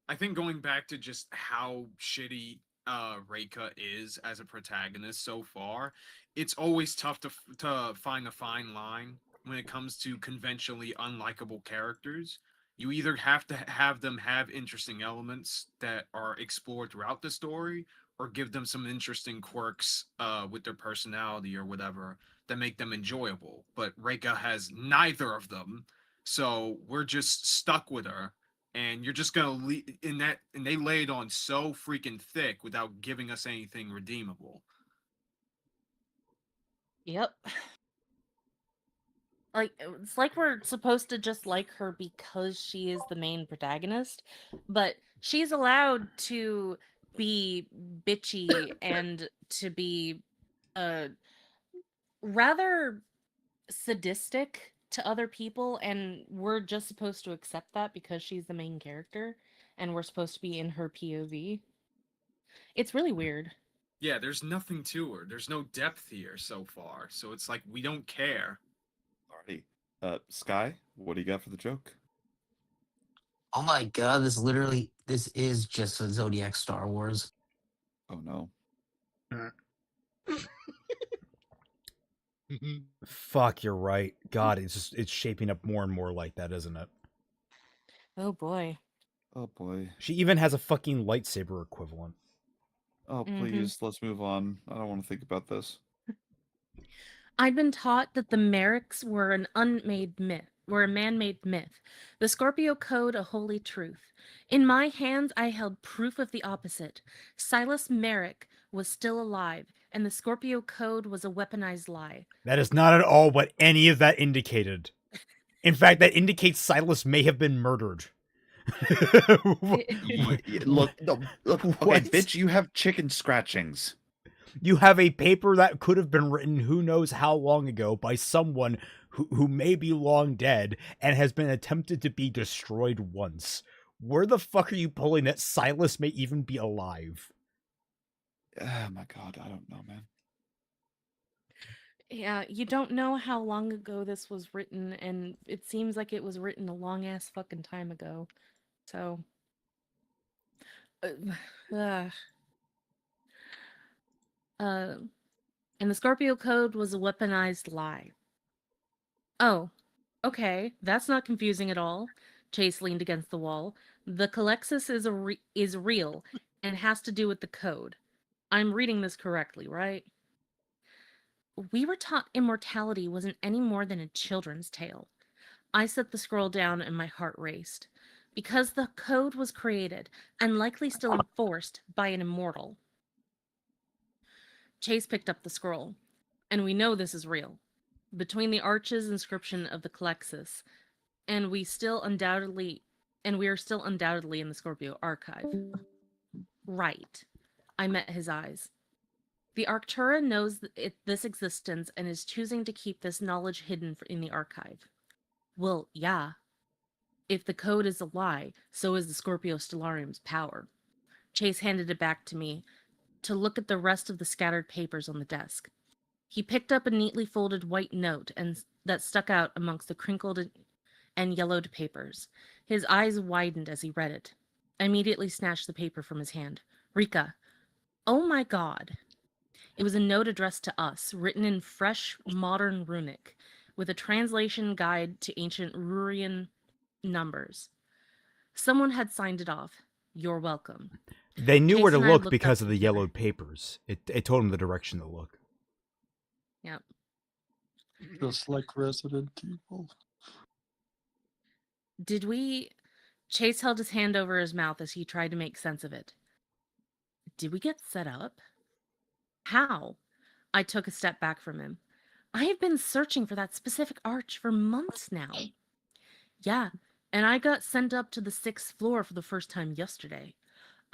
I think going back to just how shitty Reika is as a protagonist so far, it's always tough to find a fine line when it comes to conventionally unlikable characters. You either have to have them have interesting elements that are explored throughout the story, or give them some interesting quirks with their personality or whatever that make them enjoyable. But Reika has neither of them, so we're just stuck with her. And you're just gonna and they lay it on so freaking thick without giving us anything redeemable. Yep. Like, it's like we're supposed to just like her because she is the main protagonist, but she's allowed to be bitchy and to be rather sadistic to other people, and we're just supposed to accept that because she's the main character and we're supposed to be in her POV. It's really weird. Yeah, there's nothing to her. There's no depth here so far. So it's like we don't care. Alrighty. Sky, what do you got for the joke? Oh my god, this is just a Zodiac Star Wars. Oh no. Fuck, you're right. God, it's shaping up more and more like that, isn't it? Oh boy. Oh boy. She even has a fucking lightsaber equivalent. Oh, please, let's move on. I don't want to think about this. I'd been taught that the Merricks were a man-made myth. The Scorpio Code a holy truth. In my hands I held proof of the opposite. Silas Merrick was still alive, and the Scorpio Code was a weaponized lie. That is not at all what any of that indicated. In fact, that indicates Silas may have been murdered. Look, okay, bitch, you have chicken scratchings. You have a paper that could have been written who knows how long ago by someone who may be long dead and has been attempted to be destroyed once. Where the fuck are you pulling that Silas may even be alive? Oh my god, I don't know, man. Yeah, you don't know how long ago this was written, and it seems like it was written a long-ass fucking time ago. So... and the Scorpio Code was a weaponized lie. Oh, okay, that's not confusing at all. Chase leaned against the wall. The Calexis is real and has to do with the code. I'm reading this correctly, right? We were taught immortality wasn't any more than a children's tale. I set the scroll down and my heart raced. Because the code was created and likely still enforced by an immortal. Chase picked up the scroll, and we know this is real. Between the arches inscription of the Calexis, and we are still undoubtedly in the Scorpio archive. Right. I met his eyes. The Arctura knows this existence and is choosing to keep this knowledge hidden in the archive. Well, yeah. If the code is a lie, so is the Scorpio Stellarium's power. Chase handed it back to me to look at the rest of the scattered papers on the desk. He picked up a neatly folded white note that stuck out amongst the crinkled and yellowed papers. His eyes widened as he read it. I immediately snatched the paper from his hand. Rika. Oh my god. It was a note addressed to us, written in fresh, modern runic, with a translation guide to ancient Rurian numbers. Someone had signed it off. You're welcome. They knew where to Chase and I look looked because up of the together. yellowed papers. It told them the direction to look. Yep. Just like Resident Evil. Did we... Chase held his hand over his mouth as he tried to make sense of it. Did we get set up? How? I took a step back from him. I have been searching for that specific arch for months now. Yeah, and I got sent up to the 6th floor for the first time yesterday.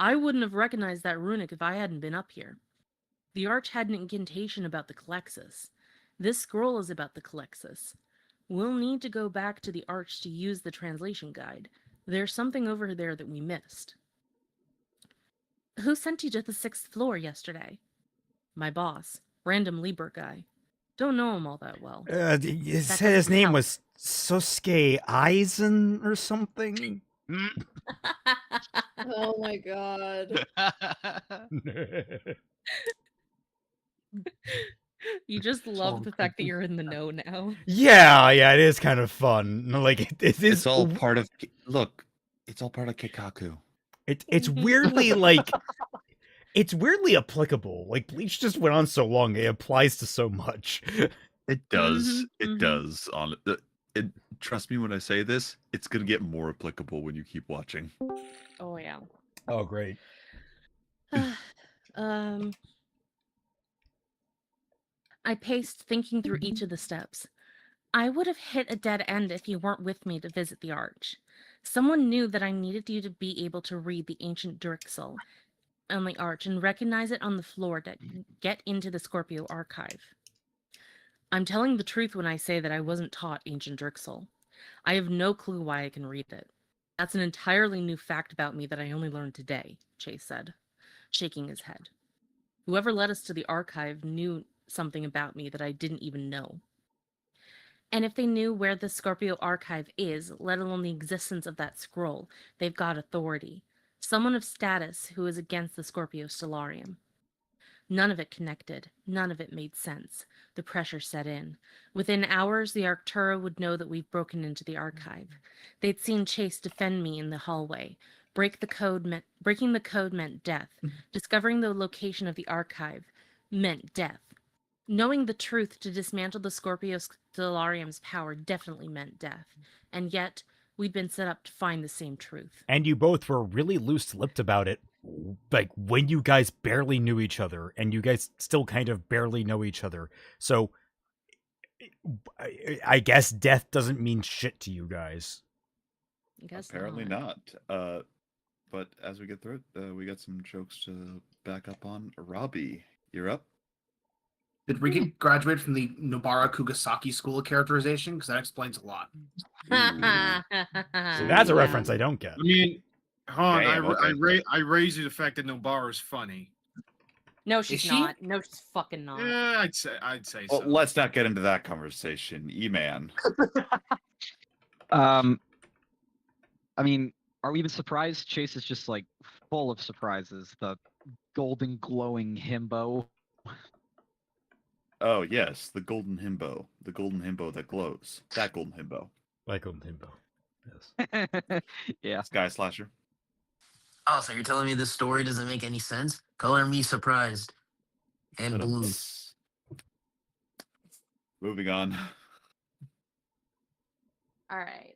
I wouldn't have recognized that runic if I hadn't been up here. The arch had an incantation about the Calexis. This scroll is about the Calexis. We'll need to go back to the arch to use the translation guide. There's something over there that we missed. Who sent you to the 6th floor yesterday? My boss, random Lieber guy. Don't know him all that well. It said his name was Sosuke Eisen or something. Oh my god. You just love the fact that you're in the know now. Yeah, it is kind of fun. Like it is. It's all part of. Look, it's all part of Kikaku. It's weirdly like. It's weirdly applicable. Like Bleach just went on so long, it applies to so much. It does. It does. Trust me when I say this. It's gonna get more applicable when you keep watching. Oh yeah. Oh great. I paced, thinking through each of the steps. I would have hit a dead end if you weren't with me to visit the arch. Someone knew that I needed you to be able to read the ancient Drixel on the arch and recognize it on the floor to get into the Scorpio archive. I'm telling the truth when I say that I wasn't taught ancient Drixel. I have no clue why I can read it. That's an entirely new fact about me that I only learned today, Chase said, shaking his head. Whoever led us to the archive knew something about me that I didn't even know. And if they knew where the Scorpio archive is, let alone the existence of that scroll, they've got authority. Someone of status who is against the Scorpio Stellarium. None of it connected. None of it made sense. The pressure set in. Within hours, the Arctura would know that we've broken into the archive. They'd seen Chase defend me in the hallway. Breaking the code meant death. Discovering the location of the archive meant death. Knowing the truth to dismantle the Scorpio Stellarium's power definitely meant death. And yet, we'd been set up to find the same truth. And you both were really loose-lipped about it, like when you guys barely knew each other, and you guys still kind of barely know each other. So, I guess death doesn't mean shit to you guys. I guess Apparently not. But as we get through it, we got some jokes to back up on. Robbie, you're up. Did we get graduated from the Nobara Kugasaki School of Characterization? Because that explains a lot. So that's a reference I don't get. I mean, Han, Damn, I raised you the fact that Nobara's funny. No, she's she? not. No, she's fucking not. Yeah, I'd say Well, so. let's not get into that conversation. E-Man. I mean, are we even surprised? Chase is just like full of surprises. The golden glowing himbo. Oh, yes, the golden himbo. The golden himbo that glows. That golden himbo. Like golden himbo. Yes. Yeah. Sky Slasher. Oh, so you're telling me this story doesn't make any sense? Color me surprised. And Shut up. blue. Moving on. All right.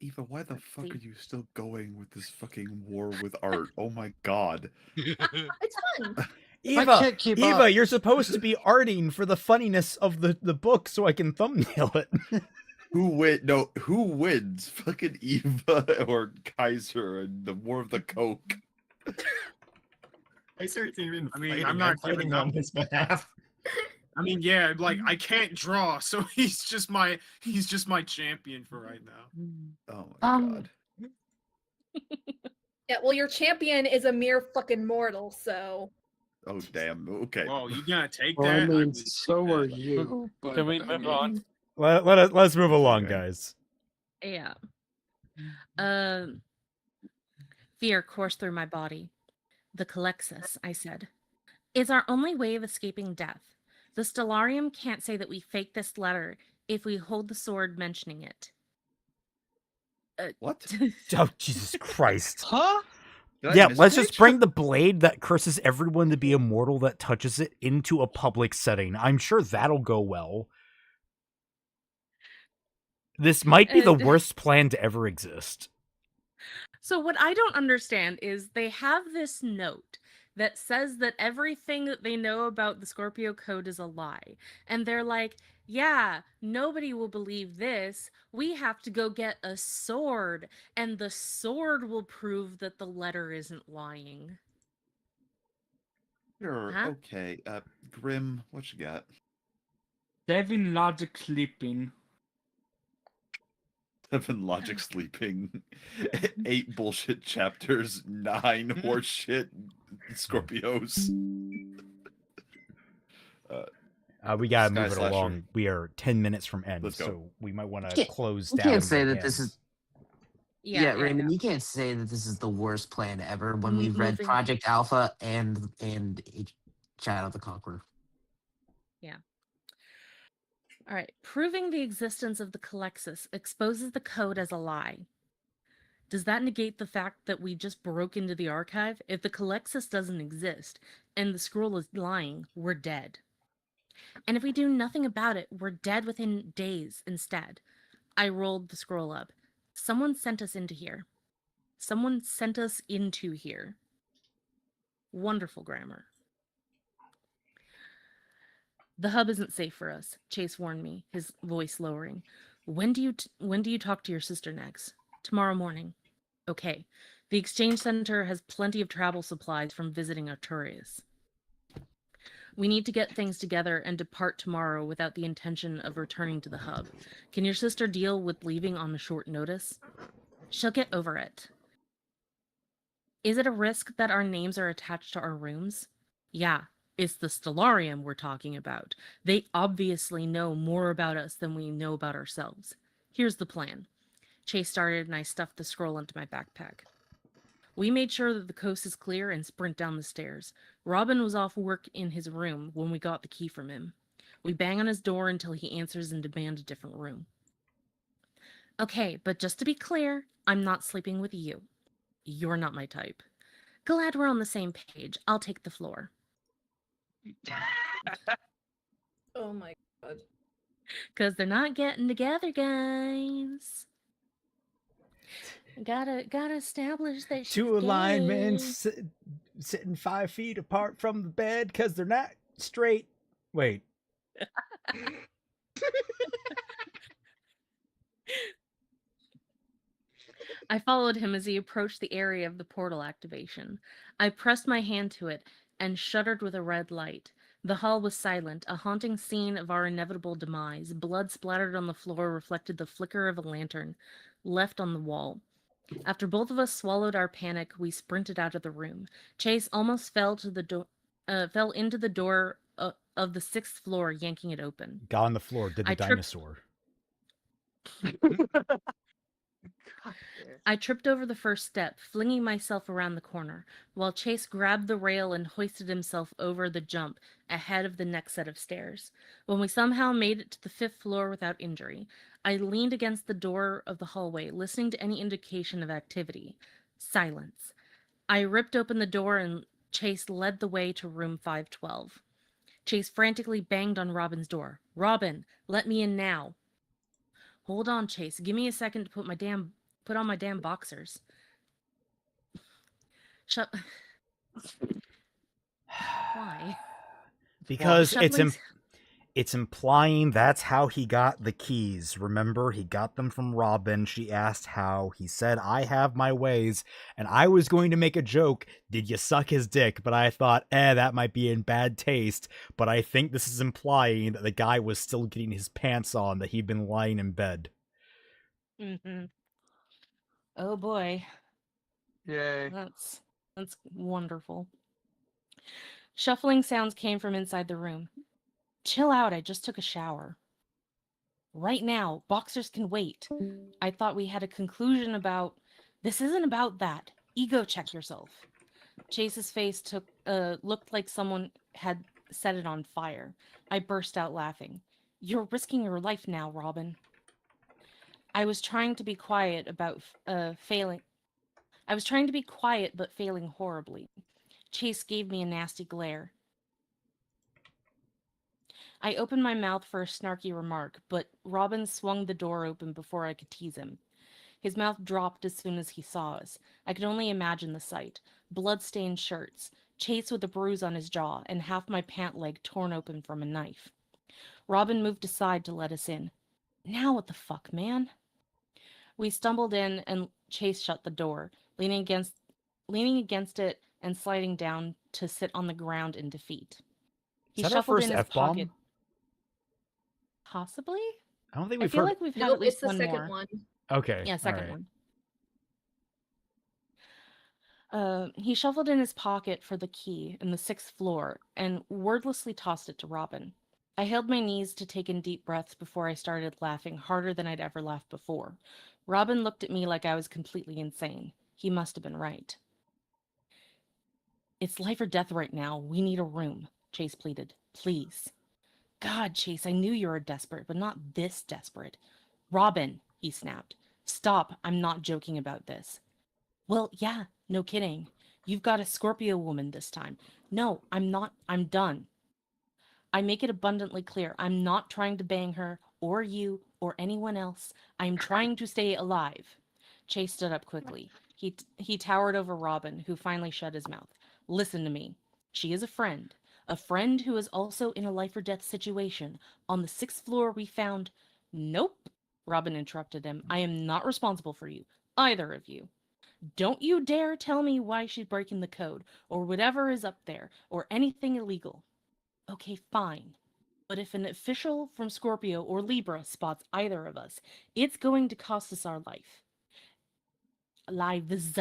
Eva, why the fuck are you still going with this fucking war with art? Oh my god. It's fun. Eva, you're supposed to be arting for the funniness of the book so I can thumbnail it. Who wins? Fucking Eva or Kaiser and the War of the Coke? Kaiser's even I mean, fighting. I'm not fighting giving on up. his behalf. I mean, yeah, like I can't draw, so he's just my champion for right now. Oh my god. Yeah, well, your champion is a mere fucking mortal, so. Oh damn. Okay. Oh, you gonna take Well, I that? mean, so are you. But, Can we I move mean, on? Let's move along, guys. Yeah. Fear coursed through my body. The Calexis, I said, is our only way of escaping death. The Stellarium can't say that we faked this letter if we hold the sword mentioning it. What? Oh, Jesus Christ. Huh? Yeah, let's just bring the blade that curses everyone to be immortal that touches it into a public setting. I'm sure that'll go well. This might be the worst plan to ever exist. So what I don't understand is they have this note that says that everything that they know about the Scorpio Code is a lie. And they're like, yeah, nobody will believe this. We have to go get a sword, and the sword will prove that the letter isn't lying. Sure, Huh? okay. Grim, what you got? 7 logic sleeping. 7 logic sleeping. 8 bullshit chapters. 9 horseshit Scorpios. We gotta Sky move it Slasher. along. We are 10 minutes from end, Let's go. so we might want to can't- close You down. can't say the that this ends. is. Raymond, you can't say that this is the worst plan ever when we've read Moving- Project Alpha and Shadow of the Conqueror. Yeah. All right. Proving the existence of the Colexis exposes the code as a lie. Does that negate the fact that we just broke into the archive? If the Colexis doesn't exist and the scroll is lying, we're dead. And if we do nothing about it, we're dead within days instead. I rolled the scroll up. Someone sent us into here. Someone sent us into here. Wonderful grammar. The hub isn't safe for us, Chase warned me, his voice lowering. When do you talk to your sister next? Tomorrow morning. Okay. The exchange center has plenty of travel supplies from visiting Arturius. We need to get things together and depart tomorrow without the intention of returning to the hub. Can your sister deal with leaving on a short notice? She'll get over it. Is it a risk that our names are attached to our rooms? Yeah, it's the Stellarium we're talking about. They obviously know more about us than we know about ourselves. Here's the plan. Chase started and I stuffed the scroll into my backpack. We made sure that the coast is clear and sprint down the stairs. Robin was off work in his room when we got the key from him. We bang on his door until he answers and demand a different room. Okay, but just to be clear, I'm not sleeping with you. You're not my type. Glad we're on the same page. I'll take the floor. Oh my god. Because they're not getting together, guys. Gotta establish that she's Two linemen gay. sitting 5 feet apart from the bed because they're not straight. Wait. I followed him as he approached the area of the portal activation. I pressed my hand to it and shuddered with a red light. The hall was silent, a haunting scene of our inevitable demise. Blood splattered on the floor reflected the flicker of a lantern left on the wall. After both of us swallowed our panic, we sprinted out of the room. Chase almost fell into the door of the 6th floor, yanking it open. Got on the floor, did the I tripped- dinosaur. I tripped over the first step, flinging myself around the corner, while Chase grabbed the rail and hoisted himself over the jump ahead of the next set of stairs. When we somehow made it to the 5th floor without injury, I leaned against the door of the hallway, listening to any indication of activity. Silence. I ripped open the door and Chase led the way to room 512. Chase frantically banged on Robin's door. Robin, let me in now. Hold on, Chase. Give me a second to put on my damn boxers. Shut. Why? Because Shuffling- it's implying that's how he got the keys. Remember, he got them from Robin. She asked how. He said, I have my ways. And I was going to make a joke. Did you suck his dick? But I thought, that might be in bad taste. But I think this is implying that the guy was still getting his pants on, that he'd been lying in bed. Mm-hmm. Oh boy. Yay. That's wonderful. Shuffling sounds came from inside the room. Chill out, I just took a shower. Right now, boxers can wait. I thought we had a conclusion about... This isn't about that. Ego check yourself. Chase's face looked like someone had set it on fire. I burst out laughing. You're risking your life now, Robin. I was trying to be quiet about failing. I was trying to be quiet, but failing horribly. Chase gave me a nasty glare. I opened my mouth for a snarky remark, but Robin swung the door open before I could tease him. His mouth dropped as soon as he saw us. I could only imagine the sight. Blood-stained shirts, Chase with a bruise on his jaw, and half my pant leg torn open from a knife. Robin moved aside to let us in. Now what the fuck, man? We stumbled in, and Chase shut the door, leaning against it and sliding down to sit on the ground in defeat. He Is that our shuffled first in his F-bomb? pocket. Possibly? I don't think I we've feel heard. like we've had Nope, at least it's the one second more. one. Okay. Yeah, second alright. one. He shuffled in his pocket for the key in the 6th floor and wordlessly tossed it to Robin. I held my knees to take in deep breaths before I started laughing harder than I'd ever laughed before. Robin looked at me like I was completely insane. He must have been right. It's life or death right now. We need a room, Chase pleaded. Please. God, Chase, I knew you were desperate, but not this desperate. Robin, he snapped. Stop. I'm not joking about this. Well, yeah, no kidding. You've got a Scorpio woman this time. No, I'm not. I'm done. I make it abundantly clear. I'm not trying to bang her, or you, or anyone else. I'm trying to stay alive. Chase stood up quickly. He towered over Robin, who finally shut his mouth. Listen to me. She is a friend who is also in a life or death situation. On the 6th floor we found... Nope, Robin interrupted him. I am not responsible for you, either of you. Don't you dare tell me why she's breaking the code, or whatever is up there, or anything illegal. Okay, fine. But if an official from Scorpio or Libra spots either of us, it's going to cost us our life. Lives.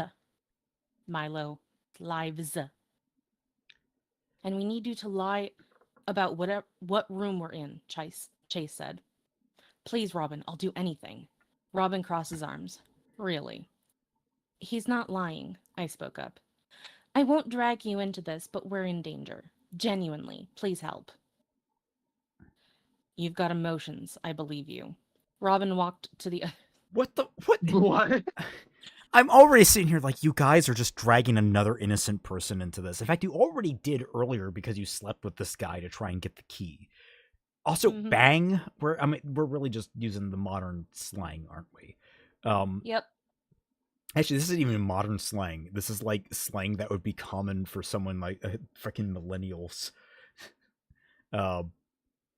Milo. Lives. And we need you to lie about what room we're in, Chase said. Please, Robin, I'll do anything. Robin crossed his arms. Really? He's not lying, I spoke up. I won't drag you into this, but we're in danger. Genuinely, please help. You've got emotions, I believe you. Robin walked to the... What the... What? What? I'm already sitting here like, you guys are just dragging another innocent person into this. In fact, you already did earlier because you slept with this guy to try and get the key. Also, bang. We're really just using the modern slang, aren't we? Yep. Actually, this isn't even modern slang. This is like slang that would be common for someone like freaking millennials.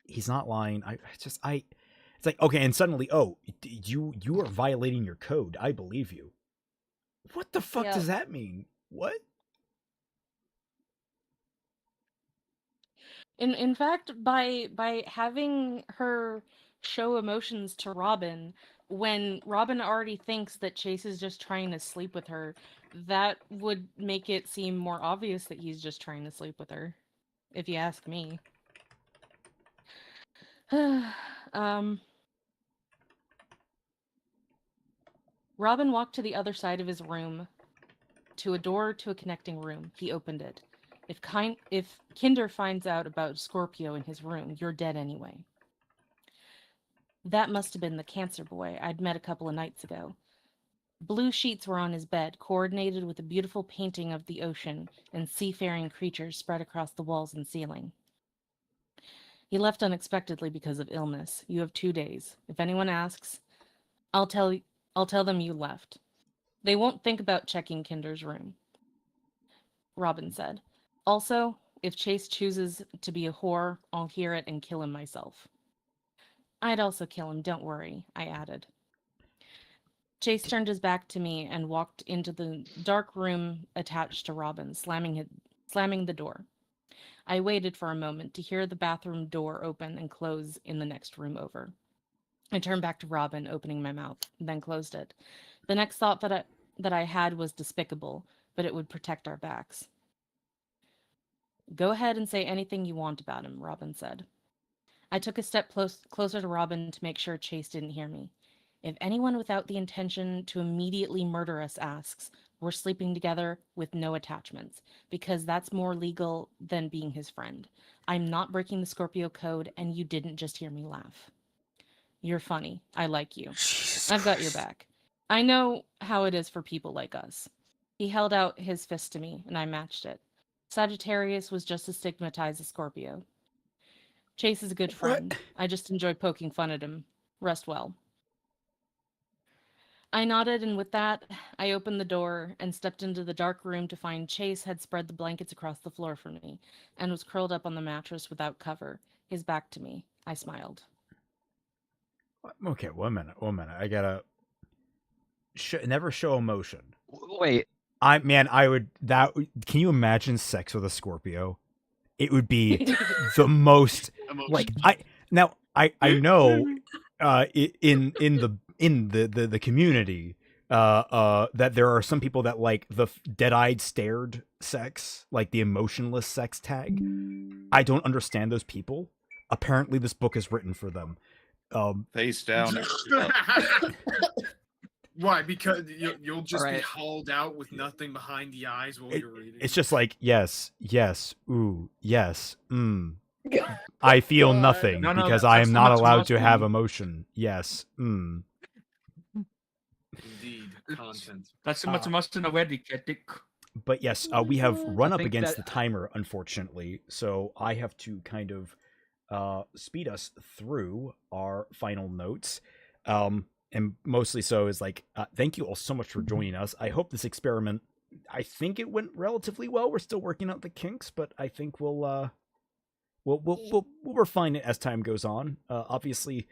He's not lying. It's like, okay, and suddenly, oh, you are violating your code. I believe you. What the fuck does that mean? What? In fact, by having her show emotions to Robin, when Robin already thinks that Chase is just trying to sleep with her, that would make it seem more obvious that he's just trying to sleep with her, if you ask me. Robin walked to the other side of his room, to a door to a connecting room. He opened it. If Kinder finds out about Scorpio in his room, you're dead anyway. That must have been the cancer boy I'd met a couple of nights ago. Blue sheets were on his bed, coordinated with a beautiful painting of the ocean and seafaring creatures spread across the walls and ceiling. He left unexpectedly because of illness. You have 2 days. If anyone asks, I'll tell them you left. They won't think about checking Kinder's room. Robin said. Also, if Chase chooses to be a whore, I'll hear it and kill him myself. I'd also kill him, don't worry, I added. Chase turned his back to me and walked into the dark room attached to Robin, slamming the door. I waited for a moment to hear the bathroom door open and close in the next room over. I turned back to Robin, opening my mouth, then closed it. The next thought that I had was despicable, but it would protect our backs. Go ahead and say anything you want about him, Robin said. I took a step closer to Robin to make sure Chase didn't hear me. If anyone without the intention to immediately murder us asks, We're sleeping together with no attachments, because that's more legal than being his friend. I'm not breaking the Scorpio code, and you didn't just hear me laugh. You're funny. I like you. I've got your back. I know how it is for people like us. He held out his fist to me, and I matched it. Sagittarius was just as stigmatized as Scorpio. Chase is a good friend. I just enjoy poking fun at him. Rest well. I nodded, and with that, I opened the door and stepped into the dark room to find Chase had spread the blankets across the floor for me and was curled up on the mattress without cover, his back to me. I smiled. Okay, 1 minute. I gotta never show emotion. Wait. I would can you imagine sex with a Scorpio? It would be the most like I know in the community that there are some people that like the dead-eyed stared sex, like the emotionless sex tag. I don't understand those people. Apparently this book is written for them. Face down. Why? Because you'll just be Right. hauled out with nothing behind the eyes while you're reading. It's just like yes, ooh, yes, I feel nothing No, because I am that's not much allowed to have emotion. emotion. Yes, Indeed, content. That's so much emotion already, Kedik. But yes, we have run I up think against that- the timer, unfortunately, so I have to kind of speed us through our final notes. And mostly so is like, thank you all so much for joining us. I hope this experiment, I think it went relatively well. We're still working out the kinks, but I think we'll refine it as time goes on. Obviously,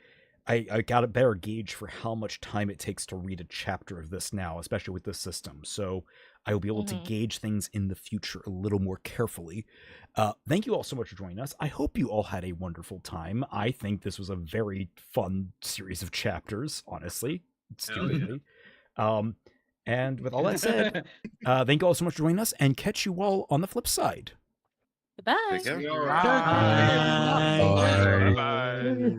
I got a better gauge for how much time it takes to read a chapter of this now, especially with this system. So I will be able to gauge things in the future a little more carefully. Thank you all so much for joining us. I hope you all had a wonderful time. I think this was a very fun series of chapters, honestly, stupidly. And with all that said, thank you all so much for joining us, and catch you all on the flip side. Goodbye. Take care. Bye. Bye. Bye.